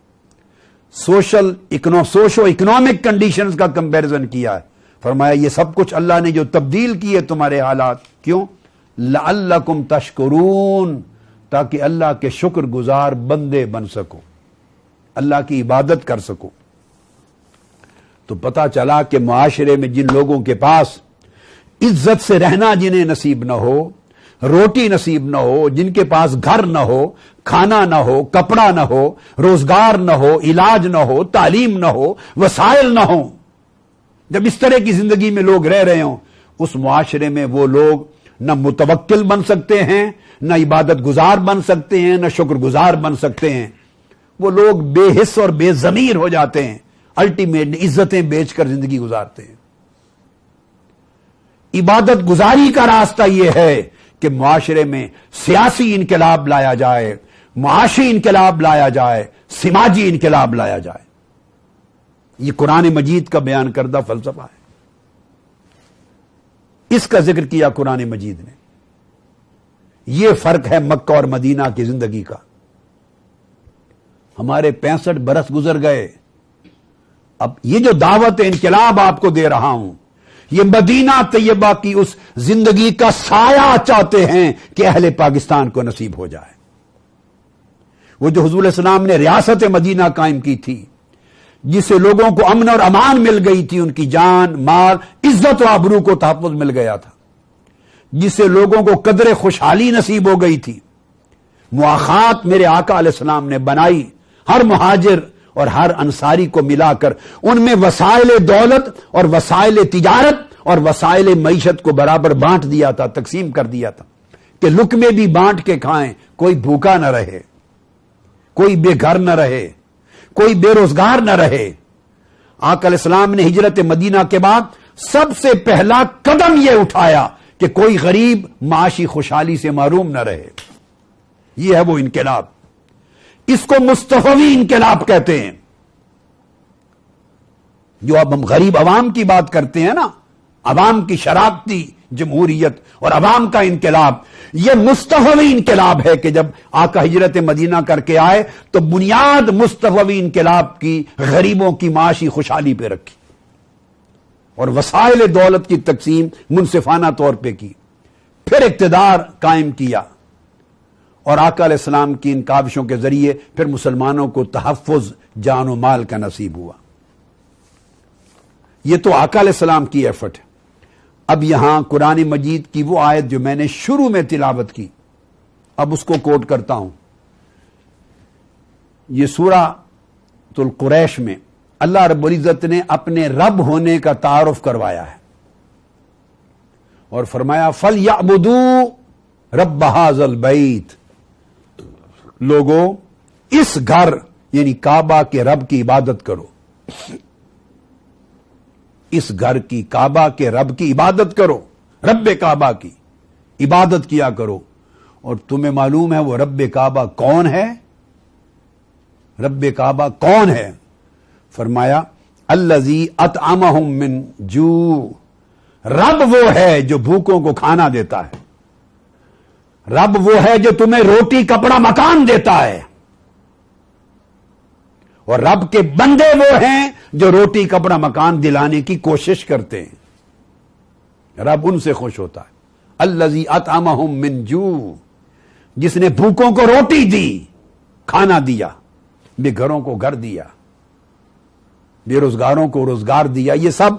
سوشو اکنامک کنڈیشنز کا کمپیرزن کیا ہے۔ فرمایا یہ سب کچھ اللہ نے جو تبدیل کیے تمہارے حالات، کیوں؟ لعلکم تشکرون، تاکہ اللہ کے شکر گزار بندے بن سکو، اللہ کی عبادت کر سکو۔ تو پتا چلا کہ معاشرے میں جن لوگوں کے پاس عزت سے رہنا جنہیں نصیب نہ ہو، روٹی نصیب نہ ہو، جن کے پاس گھر نہ ہو، کھانا نہ ہو، کپڑا نہ ہو، روزگار نہ ہو، علاج نہ ہو، تعلیم نہ ہو، وسائل نہ ہو، جب اس طرح کی زندگی میں لوگ رہ رہے ہوں، اس معاشرے میں وہ لوگ نہ متوکل بن سکتے ہیں، نہ عبادت گزار بن سکتے ہیں، نہ شکر گزار بن سکتے ہیں۔ وہ لوگ بے حس اور بے ضمیر ہو جاتے ہیں، الٹیمیٹ عزتیں بیچ کر زندگی گزارتے ہیں۔ عبادت گزاری کا راستہ یہ ہے کہ معاشرے میں سیاسی انقلاب لایا جائے، معاشی انقلاب لایا جائے، سماجی انقلاب لایا جائے۔ یہ قرآن مجید کا بیان کردہ فلسفہ ہے، اس کا ذکر کیا قرآن مجید نے۔ یہ فرق ہے مکہ اور مدینہ کی زندگی کا۔ ہمارے 65 برس گزر گئے، اب یہ جو دعوت انقلاب آپ کو دے رہا ہوں، یہ مدینہ طیبہ کی اس زندگی کا سایہ چاہتے ہیں کہ اہل پاکستان کو نصیب ہو جائے۔ وہ جو حضور علیہ السلام نے ریاست مدینہ قائم کی تھی، جس سے لوگوں کو امن اور امان مل گئی تھی، ان کی جان، مال، عزت و آبرو کو تحفظ مل گیا تھا، جس سے لوگوں کو قدر خوشحالی نصیب ہو گئی تھی۔ مواخات میرے آقا علیہ السلام نے بنائی، ہر مہاجر اور ہر انصاری کو ملا کر ان میں وسائل دولت اور وسائل تجارت اور وسائل معیشت کو برابر بانٹ دیا تھا، تقسیم کر دیا تھا کہ لقمے بھی بانٹ کے کھائیں، کوئی بھوکا نہ رہے، کوئی بے گھر نہ رہے، کوئی بے روزگار نہ رہے۔ آقا علیہ السلام نے ہجرت مدینہ کے بعد سب سے پہلا قدم یہ اٹھایا کہ کوئی غریب معاشی خوشحالی سے محروم نہ رہے۔ یہ ہے وہ انقلاب، اس کو مصطفوی انقلاب کہتے ہیں۔ جو اب ہم غریب عوام کی بات کرتے ہیں نا، عوام کی شراکتی جمہوریت اور عوام کا انقلاب، یہ مصطفوی انقلاب ہے کہ جب آقا ہجرت مدینہ کر کے آئے تو بنیاد مصطفوی انقلاب کی غریبوں کی معاشی خوشحالی پہ رکھی اور وسائل دولت کی تقسیم منصفانہ طور پہ کی، پھر اقتدار قائم کیا اور آقا علیہ السلام کی ان کاوشوں کے ذریعے پھر مسلمانوں کو تحفظ جان و مال کا نصیب ہوا۔ یہ تو آقا علیہ السلام کی ایفرٹ ہے۔ اب یہاں قرآن مجید کی وہ آیت جو میں نے شروع میں تلاوت کی، اب اس کو کوٹ کرتا ہوں۔ یہ سورہ القریش میں اللہ رب العزت نے اپنے رب ہونے کا تعارف کروایا ہے اور فرمایا فَلْيَعْبُدُوا رَبَّ هَذَا الْبَيْتِ، لوگوں اس گھر یعنی کعبہ کے رب کی عبادت کرو، اس گھر کی کعبہ کے رب کی عبادت کرو، رب کعبہ کی عبادت کیا کرو۔ اور تمہیں معلوم ہے وہ رب کعبہ کون ہے؟ رب کعبہ کون ہے؟ فرمایا الذی اطعمہم من جوع، رب وہ ہے جو بھوکوں کو کھانا دیتا ہے، رب وہ ہے جو تمہیں روٹی کپڑا مکان دیتا ہے، اور رب کے بندے وہ ہیں جو روٹی کپڑا مکان دلانے کی کوشش کرتے ہیں، رب ان سے خوش ہوتا ہے۔ الذی اطعمہم من جوع، جس نے بھوکوں کو روٹی دی، کھانا دیا، بے گھروں کو گھر دیا، بے روزگاروں کو روزگار دیا، یہ سب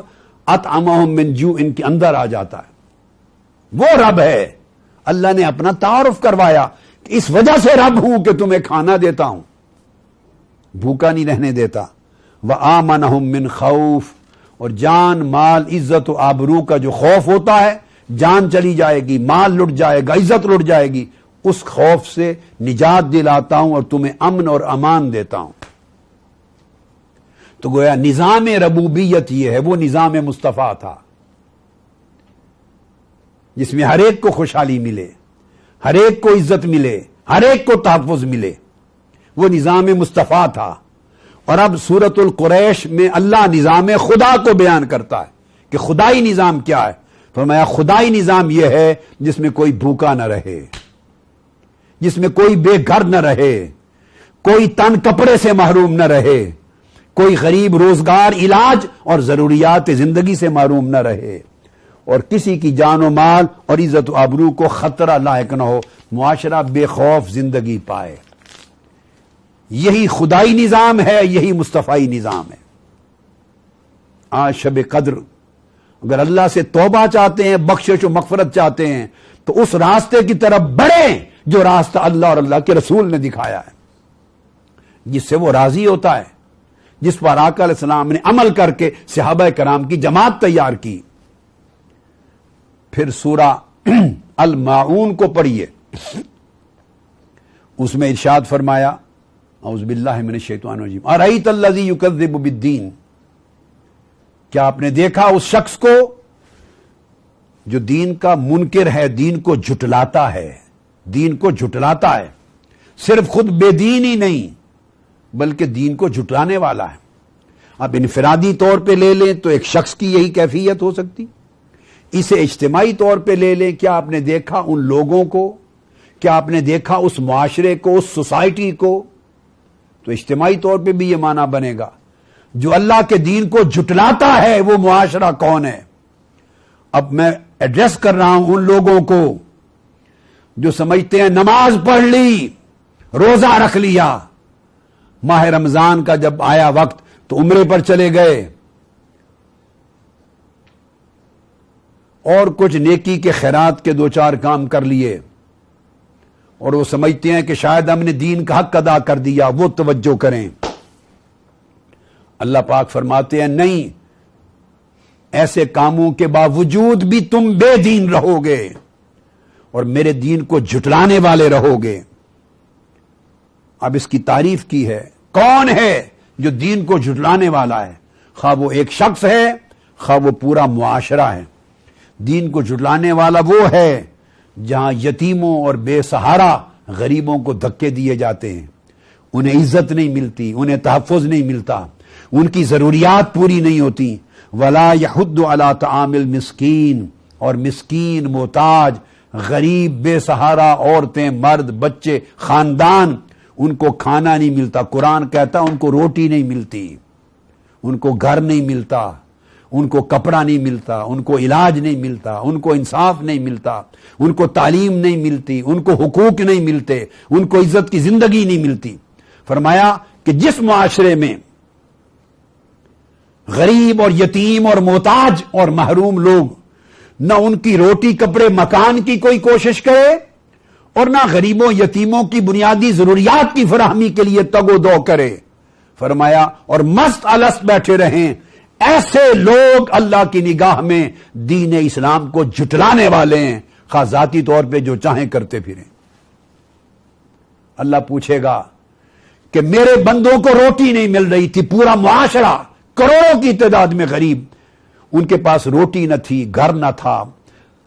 اطعمہم من جوع ان کے اندر آ جاتا ہے۔ وہ رب ہے، اللہ نے اپنا تعارف کروایا کہ اس وجہ سے رب ہوں کہ تمہیں کھانا دیتا ہوں، بھوکا نہیں رہنے دیتا۔ وآمنہم من خوف، اور جان مال عزت و آبرو کا جو خوف ہوتا ہے، جان چلی جائے گی، مال لٹ جائے گا، عزت لٹ جائے گی، اس خوف سے نجات دلاتا ہوں اور تمہیں امن اور امان دیتا ہوں۔ تو گویا نظام ربوبیت یہ ہے، وہ نظام مصطفیٰ تھا جس میں ہر ایک کو خوشحالی ملے، ہر ایک کو عزت ملے، ہر ایک کو تحفظ ملے، وہ نظام مصطفیٰ تھا۔ اور اب سورۃ القریش میں اللہ نظام خدا کو بیان کرتا ہے کہ خدائی نظام کیا ہے۔ فرمایا خدائی نظام یہ ہے جس میں کوئی بھوکا نہ رہے، جس میں کوئی بے گھر نہ رہے، کوئی تن کپڑے سے محروم نہ رہے، کوئی غریب روزگار، علاج اور ضروریات زندگی سے محروم نہ رہے، اور کسی کی جان و مال اور عزت و آبرو کو خطرہ لاحق نہ ہو، معاشرہ بے خوف زندگی پائے۔ یہی خدائی نظام ہے، یہی مصطفی نظام ہے۔ آج شب قدر اگر اللہ سے توبہ چاہتے ہیں، بخشش و مغفرت چاہتے ہیں، تو اس راستے کی طرف بڑھیں جو راستہ اللہ اور اللہ کے رسول نے دکھایا ہے، جس سے وہ راضی ہوتا ہے، جس پر آقا علیہ السلام نے عمل کر کے صحابہ کرام کی جماعت تیار کی۔ پھر سورہ الماعون کو پڑھیے، اس میں ارشاد فرمایا اعوذ باللہ من الشیطان الرجیم ارأیت الذی یکذب بالدین، کیا آپ نے دیکھا اس شخص کو جو دین کا منکر ہے، دین کو جھٹلاتا ہے، دین کو جھٹلاتا ہے، صرف خود بے دین ہی نہیں بلکہ دین کو جھٹلانے والا ہے۔ اب انفرادی طور پہ لے لیں تو ایک شخص کی یہی کیفیت ہو سکتی، اسے اجتماعی طور پہ لے لیں، کیا آپ نے دیکھا ان لوگوں کو، کیا آپ نے دیکھا اس معاشرے کو، اس سوسائٹی کو، تو اجتماعی طور پہ بھی یہ معنی بنے گا جو اللہ کے دین کو جھٹلاتا ہے وہ معاشرہ کون ہے۔ اب میں ایڈریس کر رہا ہوں ان لوگوں کو جو سمجھتے ہیں نماز پڑھ لی، روزہ رکھ لیا، ماہ رمضان کا جب آیا وقت تو عمرے پر چلے گئے اور کچھ نیکی کے خیرات کے دو چار کام کر لیے، اور وہ سمجھتے ہیں کہ شاید ہم نے دین کا حق ادا کر دیا، وہ توجہ کریں۔ اللہ پاک فرماتے ہیں نہیں، ایسے کاموں کے باوجود بھی تم بے دین رہو گے اور میرے دین کو جھٹلانے والے رہو گے۔ اب اس کی تعریف کی ہے، کون ہے جو دین کو جھٹلانے والا ہے؟ خواہ وہ ایک شخص ہے، خواہ وہ پورا معاشرہ ہے۔ دین کو جھٹلانے والا وہ ہے جہاں یتیموں اور بے سہارا غریبوں کو دھکے دیے جاتے ہیں، انہیں عزت نہیں ملتی، انہیں تحفظ نہیں ملتا، ان کی ضروریات پوری نہیں ہوتی۔ ولا یحض علی طعام المسکین، اور مسکین، محتاج، غریب، بے سہارا عورتیں، مرد، بچے، خاندان، ان کو کھانا نہیں ملتا۔ قرآن کہتا ان کو روٹی نہیں ملتی، ان کو گھر نہیں ملتا، ان کو کپڑا نہیں ملتا، ان کو علاج نہیں ملتا، ان کو انصاف نہیں ملتا، ان کو تعلیم نہیں ملتی، ان کو حقوق نہیں ملتے، ان کو عزت کی زندگی نہیں ملتی۔ فرمایا کہ جس معاشرے میں غریب اور یتیم اور محتاج اور محروم لوگ نہ ان کی روٹی کپڑے مکان کی کوئی کوشش کرے اور نہ غریبوں یتیموں کی بنیادی ضروریات کی فراہمی کے لیے تگ و دو کرے، فرمایا اور مست الست بیٹھے رہیں، ایسے لوگ اللہ کی نگاہ میں دین اسلام کو جھٹلانے والے ہیں، خواہ ذاتی طور پہ جو چاہیں کرتے پھریں۔ اللہ پوچھے گا کہ میرے بندوں کو روٹی نہیں مل رہی تھی، پورا معاشرہ کروڑوں کی تعداد میں غریب، ان کے پاس روٹی نہ تھی، گھر نہ تھا،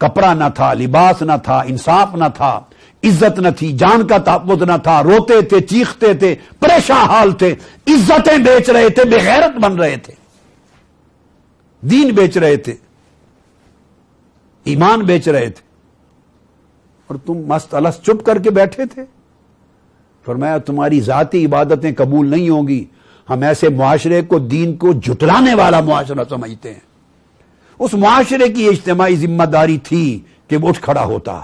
کپڑا نہ تھا، لباس نہ تھا، انصاف نہ تھا، عزت نہ تھی، جان کا تحفظ نہ تھا، روتے تھے، چیختے تھے، پریشان حال تھے، عزتیں بیچ رہے تھے، بے غیرت بن رہے تھے، دین بیچ رہے تھے، ایمان بیچ رہے تھے، اور تم مست الست چپ کر کے بیٹھے تھے۔ فرمایا تمہاری ذاتی عبادتیں قبول نہیں ہوں گی، ہم ایسے معاشرے کو دین کو جھٹلانے والا معاشرہ سمجھتے ہیں۔ اس معاشرے کی اجتماعی ذمہ داری تھی کہ وہ اٹھ کھڑا ہوتا،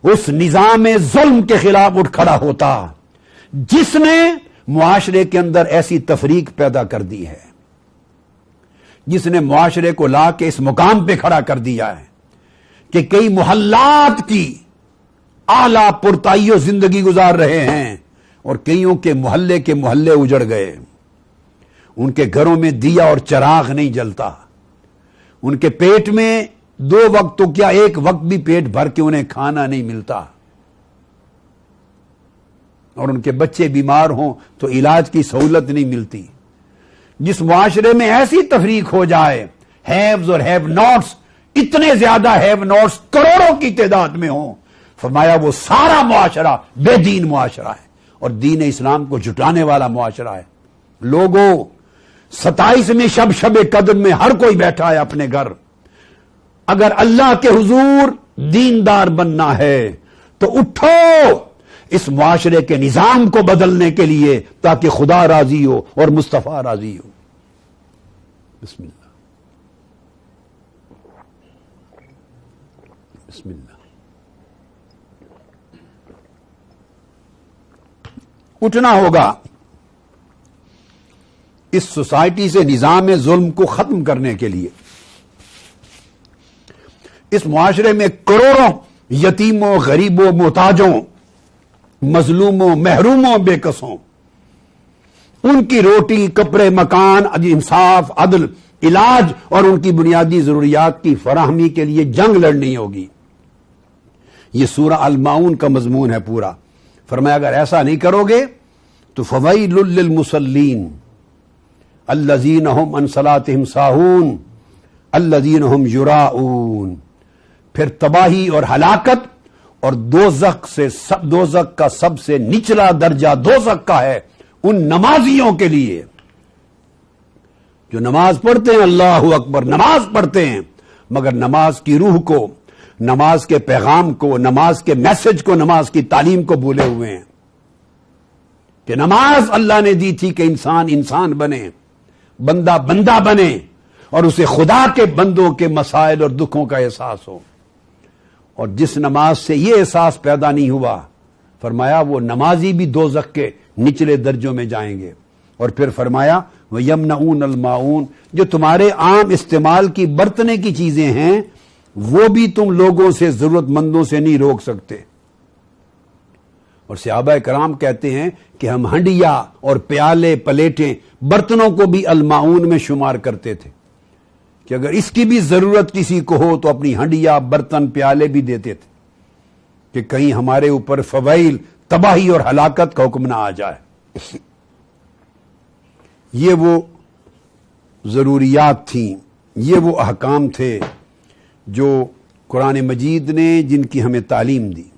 اس نظام ظلم کے خلاف اٹھ کھڑا ہوتا جس نے معاشرے کے اندر ایسی تفریق پیدا کر دی ہے، جس نے معاشرے کو لا کے اس مقام پہ کھڑا کر دیا ہے کہ کئی محلات کی اعلیٰ پرتائیوں زندگی گزار رہے ہیں اور کئیوں کے محلے اجڑ گئے، ان کے گھروں میں دیا اور چراغ نہیں جلتا، ان کے پیٹ میں 2 وقت تو کیا 1 وقت بھی پیٹ بھر کے انہیں کھانا نہیں ملتا، اور ان کے بچے بیمار ہوں تو علاج کی سہولت نہیں ملتی۔ جس معاشرے میں ایسی تفریق ہو جائے، ہیوز اور ہیو ناٹس، اتنے زیادہ ہیو ناٹس کروڑوں کی تعداد میں ہوں، فرمایا وہ سارا معاشرہ بے دین معاشرہ ہے اور دین اسلام کو جھٹلانے والا معاشرہ ہے۔ لوگوں 27ویں شب قدر میں ہر کوئی بیٹھا ہے اپنے گھر، اگر اللہ کے حضور دیندار بننا ہے تو اٹھو اس معاشرے کے نظام کو بدلنے کے لیے تاکہ خدا راضی ہو اور مصطفیٰ راضی ہو۔ بسم اللہ، بسم اللہ۔ اٹھنا ہوگا اس سوسائٹی سے نظام ظلم کو ختم کرنے کے لیے۔ اس معاشرے میں کروڑوں یتیموں، غریبوں، محتاجوں، مظلوموں، محروموں، بے کسوں، ان کی روٹی، کپڑے، مکان، انصاف، عدل، علاج اور ان کی بنیادی ضروریات کی فراہمی کے لیے جنگ لڑنی ہوگی۔ یہ سورہ الماعون کا مضمون ہے پورا۔ فرمایا اگر ایسا نہیں کرو گے تو فویل للمصلین الذین هم عن صلاتهم ساہون الذین هم یراؤون، پھر تباہی اور ہلاکت اور دوزخ کا سب سے نچلا درجہ دوزخ کا ہے ان نمازیوں کے لیے جو نماز پڑھتے ہیں، اللہ اکبر، نماز پڑھتے ہیں مگر نماز کی روح کو، نماز کے پیغام کو، نماز کے میسج کو، نماز کی تعلیم کو بھولے ہوئے ہیں کہ نماز اللہ نے دی تھی کہ انسان انسان بنے، بندہ بندہ بنے اور اسے خدا کے بندوں کے مسائل اور دکھوں کا احساس ہو۔ اور جس نماز سے یہ احساس پیدا نہیں ہوا، فرمایا وہ نمازی بھی دوزخ کے نچلے درجوں میں جائیں گے۔ اور پھر فرمایا وَيَمْنَعُونَ الْمَاعُونَ، جو تمہارے عام استعمال کی برتنے کی چیزیں ہیں وہ بھی تم لوگوں سے، ضرورت مندوں سے نہیں روک سکتے۔ اور صحابہ کرام کہتے ہیں کہ ہم ہنڈیا اور پیالے، پلیٹیں، برتنوں کو بھی الماعون میں شمار کرتے تھے کہ اگر اس کی بھی ضرورت کسی کو ہو تو اپنی ہنڈیا، برتن، پیالے بھی دیتے تھے کہ کہیں ہمارے اوپر فوائل، تباہی اور ہلاکت کا حکم نہ آ جائے۔ یہ وہ ضروریات تھیں، یہ وہ احکام تھے جو قرآن مجید نے جن کی ہمیں تعلیم دی۔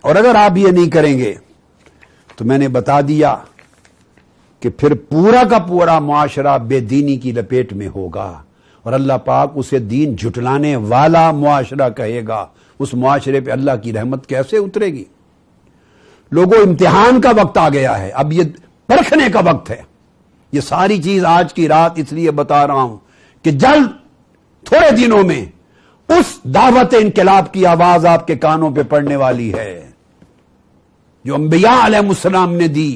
اور اگر آپ یہ نہیں کریں گے تو میں نے بتا دیا کہ پھر پورا کا پورا معاشرہ بے دینی کی لپیٹ میں ہوگا اور اللہ پاک اسے دین جھٹلانے والا معاشرہ کہے گا۔ اس معاشرے پہ اللہ کی رحمت کیسے اترے گی؟ لوگوں، امتحان کا وقت آ گیا ہے، اب یہ پرکھنے کا وقت ہے یہ ساری چیز آج کی رات اس لیے بتا رہا ہوں کہ جلد تھوڑے دنوں میں اس دعوت انقلاب کی آواز آپ کے کانوں پہ پڑنے والی ہے جو انبیاء علیہ السلام نے دی،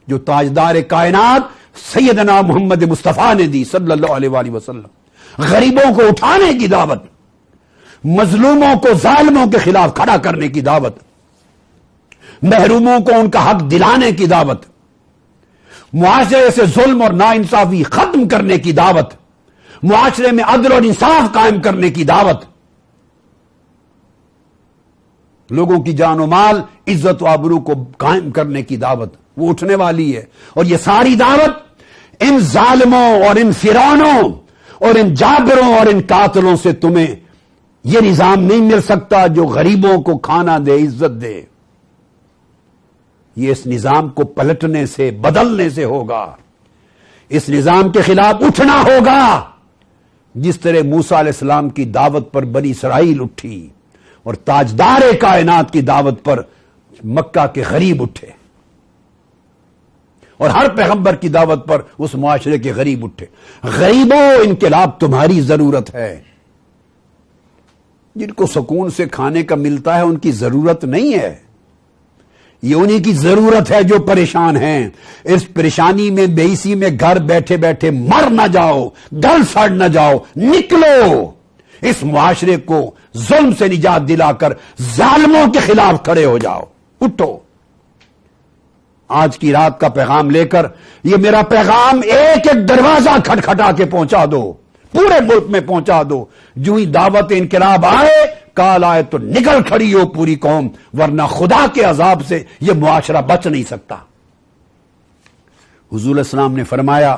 جو تاجدار کائنات سیدنا محمد مصطفیٰ نے دی صلی اللہ علیہ وآلہ وسلم۔ غریبوں کو اٹھانے کی دعوت، مظلوموں کو ظالموں کے خلاف کھڑا کرنے کی دعوت، محروموں کو ان کا حق دلانے کی دعوت، معاشرے سے ظلم اور ناانصافی ختم کرنے کی دعوت، معاشرے میں عدل اور انصاف قائم کرنے کی دعوت، لوگوں کی جان و مال، عزت و آبرو کو قائم کرنے کی دعوت وہ اٹھنے والی ہے۔ اور یہ ساری دعوت ان ظالموں اور ان فرعونوں اور ان جابروں اور ان قاتلوں سے تمہیں یہ نظام نہیں مل سکتا جو غریبوں کو کھانا دے، عزت دے۔ یہ اس نظام کو پلٹنے سے، بدلنے سے ہوگا۔ اس نظام کے خلاف اٹھنا ہوگا جس طرح موسیٰ علیہ السلام کی دعوت پر بنی اسرائیل اٹھی اور تاجدار کائنات کی دعوت پر مکہ کے غریب اٹھے، اور ہر پیغمبر کی دعوت پر اس معاشرے کے غریب اٹھے۔ غریبوں، انقلاب تمہاری ضرورت ہے۔ جن کو سکون سے کھانے کا ملتا ہے ان کی ضرورت نہیں ہے، یہ انہی کی ضرورت ہے جو پریشان ہیں۔ اس پریشانی میں، بےئیسی میں گھر بیٹھے بیٹھے مر نہ جاؤ، گل سڑ نہ جاؤ، نکلو، اس معاشرے کو ظلم سے نجات دلا کر ظالموں کے خلاف کھڑے ہو جاؤ، اٹھو۔ آج کی رات کا پیغام لے کر، یہ میرا پیغام ایک ایک دروازہ کھٹکھٹا کے پہنچا دو، پورے ملک میں پہنچا دو۔ جو ہی دعوت انقلاب آئے، کال آئے تو نکل کھڑی ہو پوری قوم، ورنہ خدا کے عذاب سے یہ معاشرہ بچ نہیں سکتا۔ حضور علیہ السلام نے فرمایا،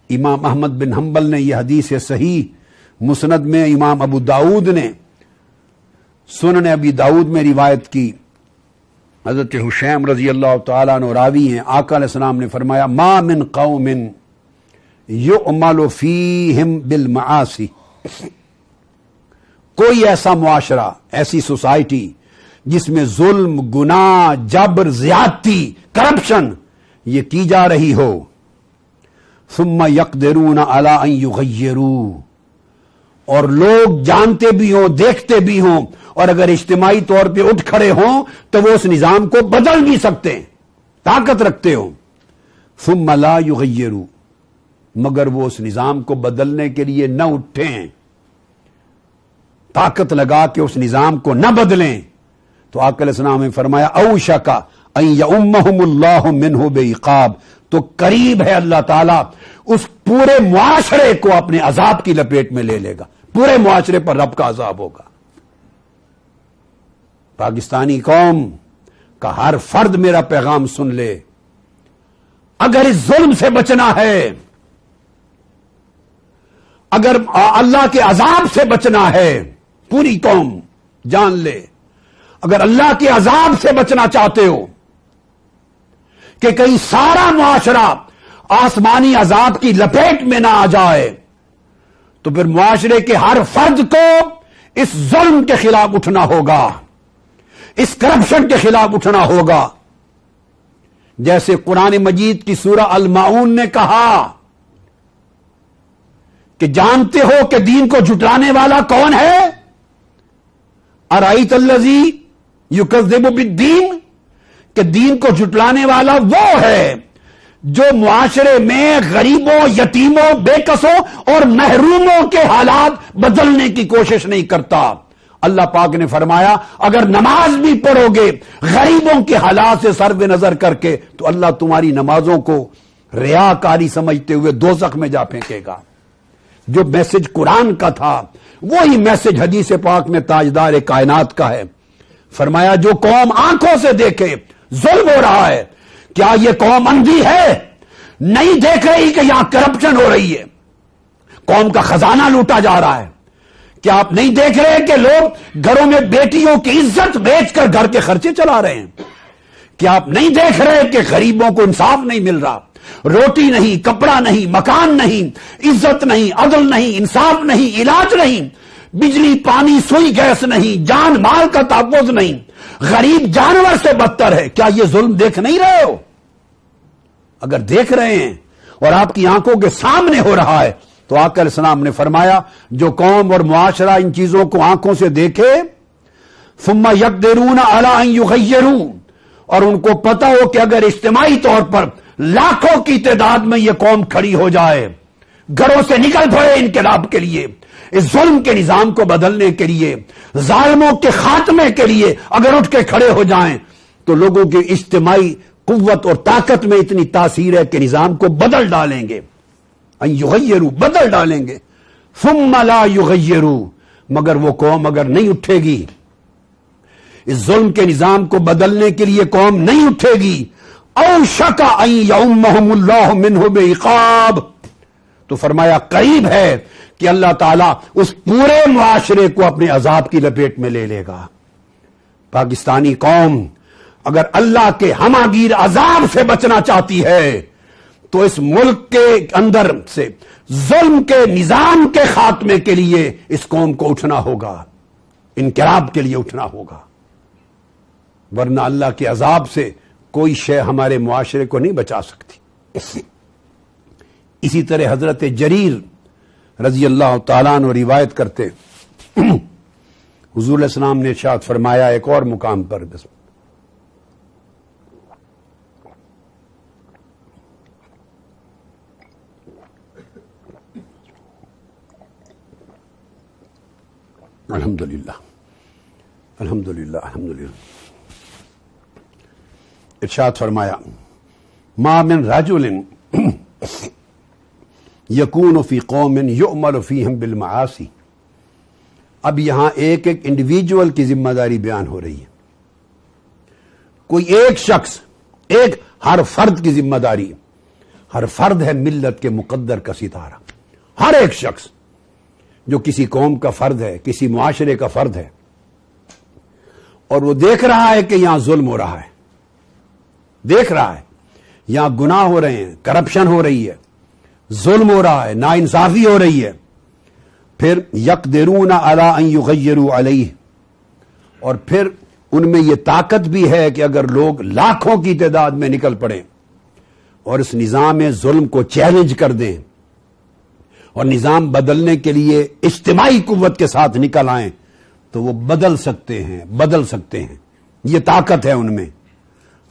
امام احمد بن حنبل نے یہ حدیث صحیح، مسند میں امام ابو داؤد نے، سنن ابی داؤد میں روایت کی، حضرت حشیم رضی اللہ تعالیٰ عنہ راوی ہیں۔ آقا علیہ السلام نے فرمایا، ما من قوم یعمل فیہم بالمعاصی، کوئی ایسا معاشرہ، ایسی سوسائٹی جس میں ظلم، گناہ، جبر، زیادتی، کرپشن یہ کی جا رہی ہو، ثم یقدرون علی ان یغیروا، اور لوگ جانتے بھی ہوں، دیکھتے بھی ہوں، اور اگر اجتماعی طور پہ اٹھ کھڑے ہوں تو وہ اس نظام کو بدل بھی سکتے ہیں، طاقت رکھتے ہوں، ثم لا یغیروا، مگر وہ اس نظام کو بدلنے کے لیے نہ اٹھیں، طاقت لگا کے اس نظام کو نہ بدلیں، تو آقا علیہ السلام نے فرمایا، اوشک ان یؤمہم اللہ منہ بعقاب، تو قریب ہے اللہ تعالیٰ اس پورے معاشرے کو اپنے عذاب کی لپیٹ میں لے لے گا، پورے معاشرے پر رب کا عذاب ہوگا۔ پاکستانی قوم کا ہر فرد میرا پیغام سن لے، اگر اس ظلم سے بچنا ہے، اگر اللہ کے عذاب سے بچنا ہے، پوری قوم جان لے، اگر اللہ کے عذاب سے بچنا چاہتے ہو کہ کہیں سارا معاشرہ آسمانی عذاب کی لپیٹ میں نہ آ جائے، تو پھر معاشرے کے ہر فرد کو اس ظلم کے خلاف اٹھنا ہوگا، اس کرپشن کے خلاف اٹھنا ہوگا۔ جیسے قرآن مجید کی سورہ الماعون نے کہا کہ جانتے ہو کہ دین کو جھٹلانے والا کون ہے؟ ارأیت الذی یکذب بالدین، کہ دین کو جھٹلانے والا وہ ہے جو معاشرے میں غریبوں، یتیموں، بے کسوں اور محروموں کے حالات بدلنے کی کوشش نہیں کرتا۔ اللہ پاک نے فرمایا، اگر نماز بھی پڑھو گے غریبوں کے حالات سے صرف نظر کر کے، تو اللہ تمہاری نمازوں کو ریاکاری سمجھتے ہوئے دوزخ میں جا پھینکے گا۔ جو میسج قرآن کا تھا وہی میسج حدیث پاک میں تاجدار کائنات کا ہے۔ فرمایا، جو قوم آنکھوں سے دیکھے ظلم ہو رہا ہے، کیا یہ قوم اندھی ہے؟ نہیں دیکھ رہی کہ یہاں کرپشن ہو رہی ہے، قوم کا خزانہ لوٹا جا رہا ہے؟ کیا آپ نہیں دیکھ رہے کہ لوگ گھروں میں بیٹیوں کی عزت بیچ کر گھر کے خرچے چلا رہے ہیں؟ کیا آپ نہیں دیکھ رہے کہ غریبوں کو انصاف نہیں مل رہا؟ روٹی نہیں، کپڑا نہیں، مکان نہیں، عزت نہیں، عدل نہیں، انصاف نہیں، علاج نہیں، بجلی، پانی، سوئی، گیس نہیں، جان مال کا تحفظ نہیں، غریب جانور سے بدتر ہے۔ کیا یہ ظلم دیکھ نہیں رہے ہو؟ اگر دیکھ رہے ہیں اور آپ کی آنکھوں کے سامنے ہو رہا ہے تو آقا علیہ السلام نے فرمایا جو قوم اور معاشرہ ان چیزوں کو آنکھوں سے دیکھے ثم یقدرون علی ان یغیروا، اور ان کو پتا ہو کہ اگر اجتماعی طور پر لاکھوں کی تعداد میں یہ قوم کھڑی ہو جائے، گھروں سے نکل پڑے انقلاب کے لیے، اس ظلم کے نظام کو بدلنے کے لیے، ظالموں کے خاتمے کے لیے اگر اٹھ کے کھڑے ہو جائیں تو لوگوں کی اجتماعی قوت اور طاقت میں اتنی تاثیر ہے کہ نظام کو بدل ڈالیں گے، ان یغیروا، بدل ڈالیں گے، ثم لا یغیروا، مگر وہ قوم اگر نہیں اٹھے گی، اس ظلم کے نظام کو بدلنے کے لیے قوم نہیں اٹھے گی، اوشک ان یعمہم اللہ منہ بعقاب، تو فرمایا قریب ہے کہ اللہ تعالیٰ اس پورے معاشرے کو اپنے عذاب کی لپیٹ میں لے لے گا۔ پاکستانی قوم اگر اللہ کے ہماگیر عذاب سے بچنا چاہتی ہے تو اس ملک کے اندر سے ظلم کے نظام کے خاتمے کے لیے اس قوم کو اٹھنا ہوگا، انقلاب کے لیے اٹھنا ہوگا، ورنہ اللہ کے عذاب سے کوئی شے ہمارے معاشرے کو نہیں بچا سکتی۔ اسی طرح حضرت جریر رضی اللہ تعالیٰ عنہ روایت کرتے حضور علیہ السلام نے ارشاد فرمایا ایک اور مقام پر، الحمدللہ الحمدللہ الحمدللہ، ارشاد فرمایا ما من رجل یکون فی قوم یؤمل فیہم بالمعاصی، اب یہاں ایک ایک انڈیویجول کی ذمہ داری بیان ہو رہی ہے، کوئی ایک شخص، ایک ہر فرد کی ذمہ داری، ہر فرد ہے ملت کے مقدر کا ستارہ، ہر ایک شخص جو کسی قوم کا فرد ہے، کسی معاشرے کا فرد ہے، اور وہ دیکھ رہا ہے کہ یہاں ظلم ہو رہا ہے، دیکھ رہا ہے یہاں گناہ ہو رہے ہیں، کرپشن ہو رہی ہے، ظلم ہو رہا ہے، ناانصافی ہو رہی ہے، پھر یقدرون علی ان یغیروا علیہ، اور پھر ان میں یہ طاقت بھی ہے کہ اگر لوگ لاکھوں کی تعداد میں نکل پڑیں اور اس نظام ظلم کو چیلنج کر دیں اور نظام بدلنے کے لیے اجتماعی قوت کے ساتھ نکل آئیں تو وہ بدل سکتے ہیں، بدل سکتے ہیں، یہ طاقت ہے ان میں۔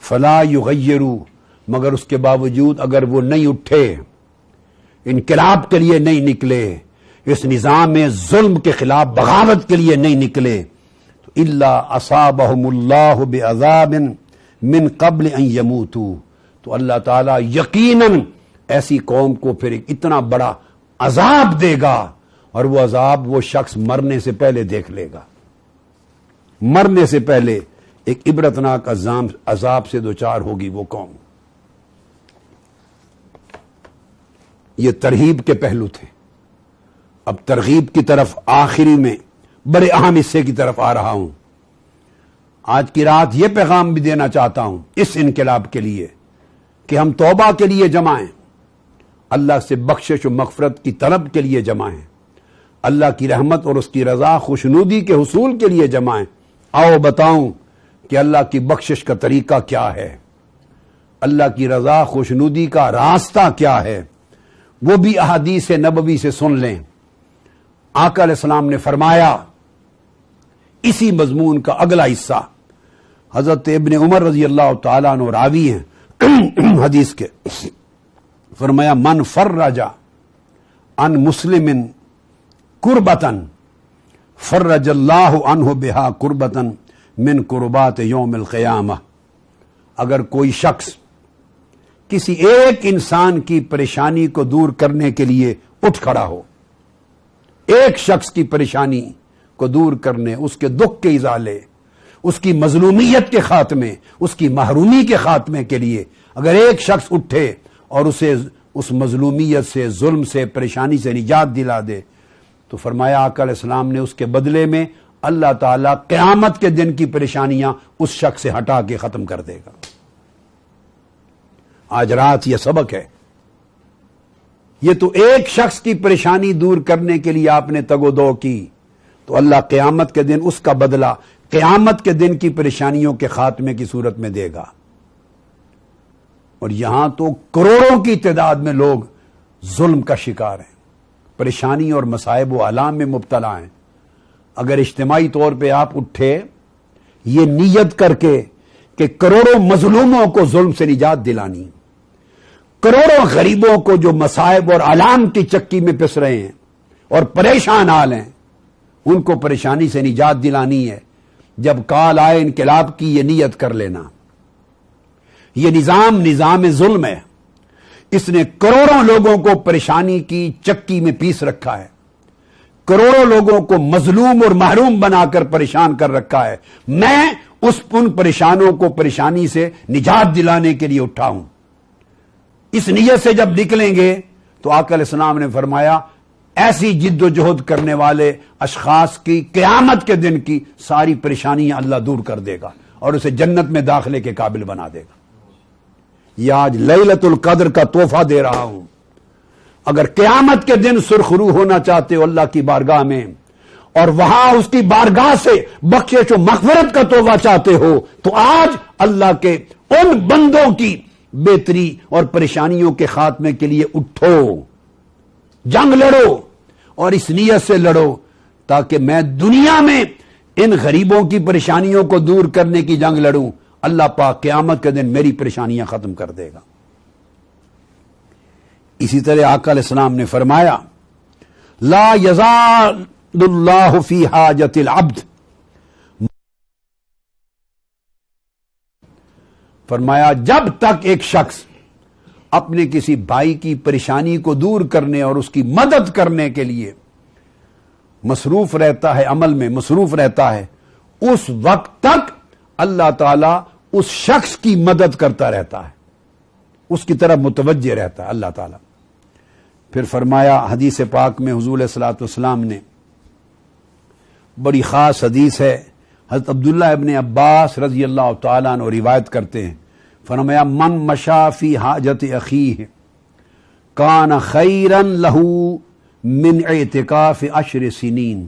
فلا یغیروا، مگر اس کے باوجود اگر وہ نہیں اٹھے، انقلاب کے لیے نہیں نکلے، اس نظام ظلم کے خلاف بغاوت کے لیے نہیں نکلے، تو الا اصابہم اللہ بعذاب من قبل ان یموتوا، تو اللہ تعالیٰ یقیناً ایسی قوم کو پھر ایک اتنا بڑا عذاب دے گا، اور وہ عذاب وہ شخص مرنے سے پہلے دیکھ لے گا، مرنے سے پہلے ایک عبرتناک عذاب سے دوچار ہوگی وہ قوم۔ یہ ترغیب کے پہلو تھے، اب ترغیب کی طرف آخری میں بڑے اہم حصے کی طرف آ رہا ہوں۔ آج کی رات یہ پیغام بھی دینا چاہتا ہوں اس انقلاب کے لیے کہ ہم توبہ کے لیے جمع ہیں، اللہ سے بخشش و مغفرت کی طلب کے لیے جمع ہیں، اللہ کی رحمت اور اس کی رضا خوشنودی کے حصول کے لیے جمع ہیں۔ آؤ بتاؤں کہ اللہ کی بخشش کا طریقہ کیا ہے، اللہ کی رضا خوشنودی کا راستہ کیا ہے، وہ بھی احادیث نبوی سے سن لیں۔ آقا علیہ السلام نے فرمایا، اسی مضمون کا اگلا حصہ حضرت ابن عمر رضی اللہ تعالیٰ عنہ راوی ہیں حدیث کے، فرمایا من فرج عن مسلم کربتن فرج اللہ عنہ بہا کربتن من قربات یوم القیامہ، اگر کوئی شخص کسی ایک انسان کی پریشانی کو دور کرنے کے لیے اٹھ کھڑا ہو، ایک شخص کی پریشانی کو دور کرنے، اس کے دکھ کے ازالے، اس کی مظلومیت کے خاتمے، اس کی محرومی کے خاتمے کے لیے اگر ایک شخص اٹھے اور اسے اس مظلومیت سے، ظلم سے، پریشانی سے نجات دلا دے، تو فرمایا آقا علیہ السلام نے اس کے بدلے میں اللہ تعالیٰ قیامت کے دن کی پریشانیاں اس شخص سے ہٹا کے ختم کر دے گا۔ آج رات یہ سبق ہے، یہ تو ایک شخص کی پریشانی دور کرنے کے لیے آپ نے تگ و دو کی، تو اللہ قیامت کے دن اس کا بدلہ قیامت کے دن کی پریشانیوں کے خاتمے کی صورت میں دے گا۔ اور یہاں تو کروڑوں کی تعداد میں لوگ ظلم کا شکار ہیں، پریشانی اور مصائب و آلام میں مبتلا ہیں۔ اگر اجتماعی طور پہ آپ اٹھے یہ نیت کر کے کہ کروڑوں مظلوموں کو ظلم سے نجات دلانی، کروڑوں غریبوں کو جو مصائب اور آلام کی چکی میں پس رہے ہیں اور پریشان حال ہیں، ان کو پریشانی سے نجات دلانی ہے، جب کال آئے انقلاب کی یہ نیت کر لینا۔ یہ نظام ظلم ہے، اس نے کروڑوں لوگوں کو پریشانی کی چکی میں پیس رکھا ہے، کروڑوں لوگوں کو مظلوم اور محروم بنا کر پریشان کر رکھا ہے۔ میں ان پریشانوں کو پریشانی سے نجات دلانے کے لیے اٹھا ہوں۔ اس نیت سے جب نکلیں گے تو آقا علیہ السلام نے فرمایا ایسی جد و جہد کرنے والے اشخاص کی قیامت کے دن کی ساری پریشانیاں اللہ دور کر دے گا اور اسے جنت میں داخلے کے قابل بنا دے گا۔ یہ آج لیلۃ القدر کا تحفہ دے رہا ہوں۔ اگر قیامت کے دن سرخرو ہونا چاہتے ہو اللہ کی بارگاہ میں اور وہاں اس کی بارگاہ سے بخشش و مغفرت کا تحفہ چاہتے ہو تو آج اللہ کے ان بندوں کی بہتری اور پریشانیوں کے خاتمے کے لیے اٹھو، جنگ لڑو، اور اس نیت سے لڑو تاکہ میں دنیا میں ان غریبوں کی پریشانیوں کو دور کرنے کی جنگ لڑوں، اللہ پاک قیامت کے دن میری پریشانیاں ختم کر دے گا۔ اسی طرح آقا علیہ السلام نے فرمایا لا یزال اللہ فی حاجت العبد، فرمایا جب تک ایک شخص اپنے کسی بھائی کی پریشانی کو دور کرنے اور اس کی مدد کرنے کے لیے مصروف رہتا ہے، عمل میں مصروف رہتا ہے، اس وقت تک اللہ تعالی اس شخص کی مدد کرتا رہتا ہے، اس کی طرف متوجہ رہتا ہے اللہ تعالی۔ پھر فرمایا حدیث پاک میں حضور صلی اللہ علیہ وسلم نے، بڑی خاص حدیث ہے، حضرت عبداللہ ابن عباس رضی اللہ تعالیٰ عنہ روایت کرتے ہیں، فرمایا من مشا فی حاجت اخیہ کان خیرا لہ من اعتکاف 10 سنین،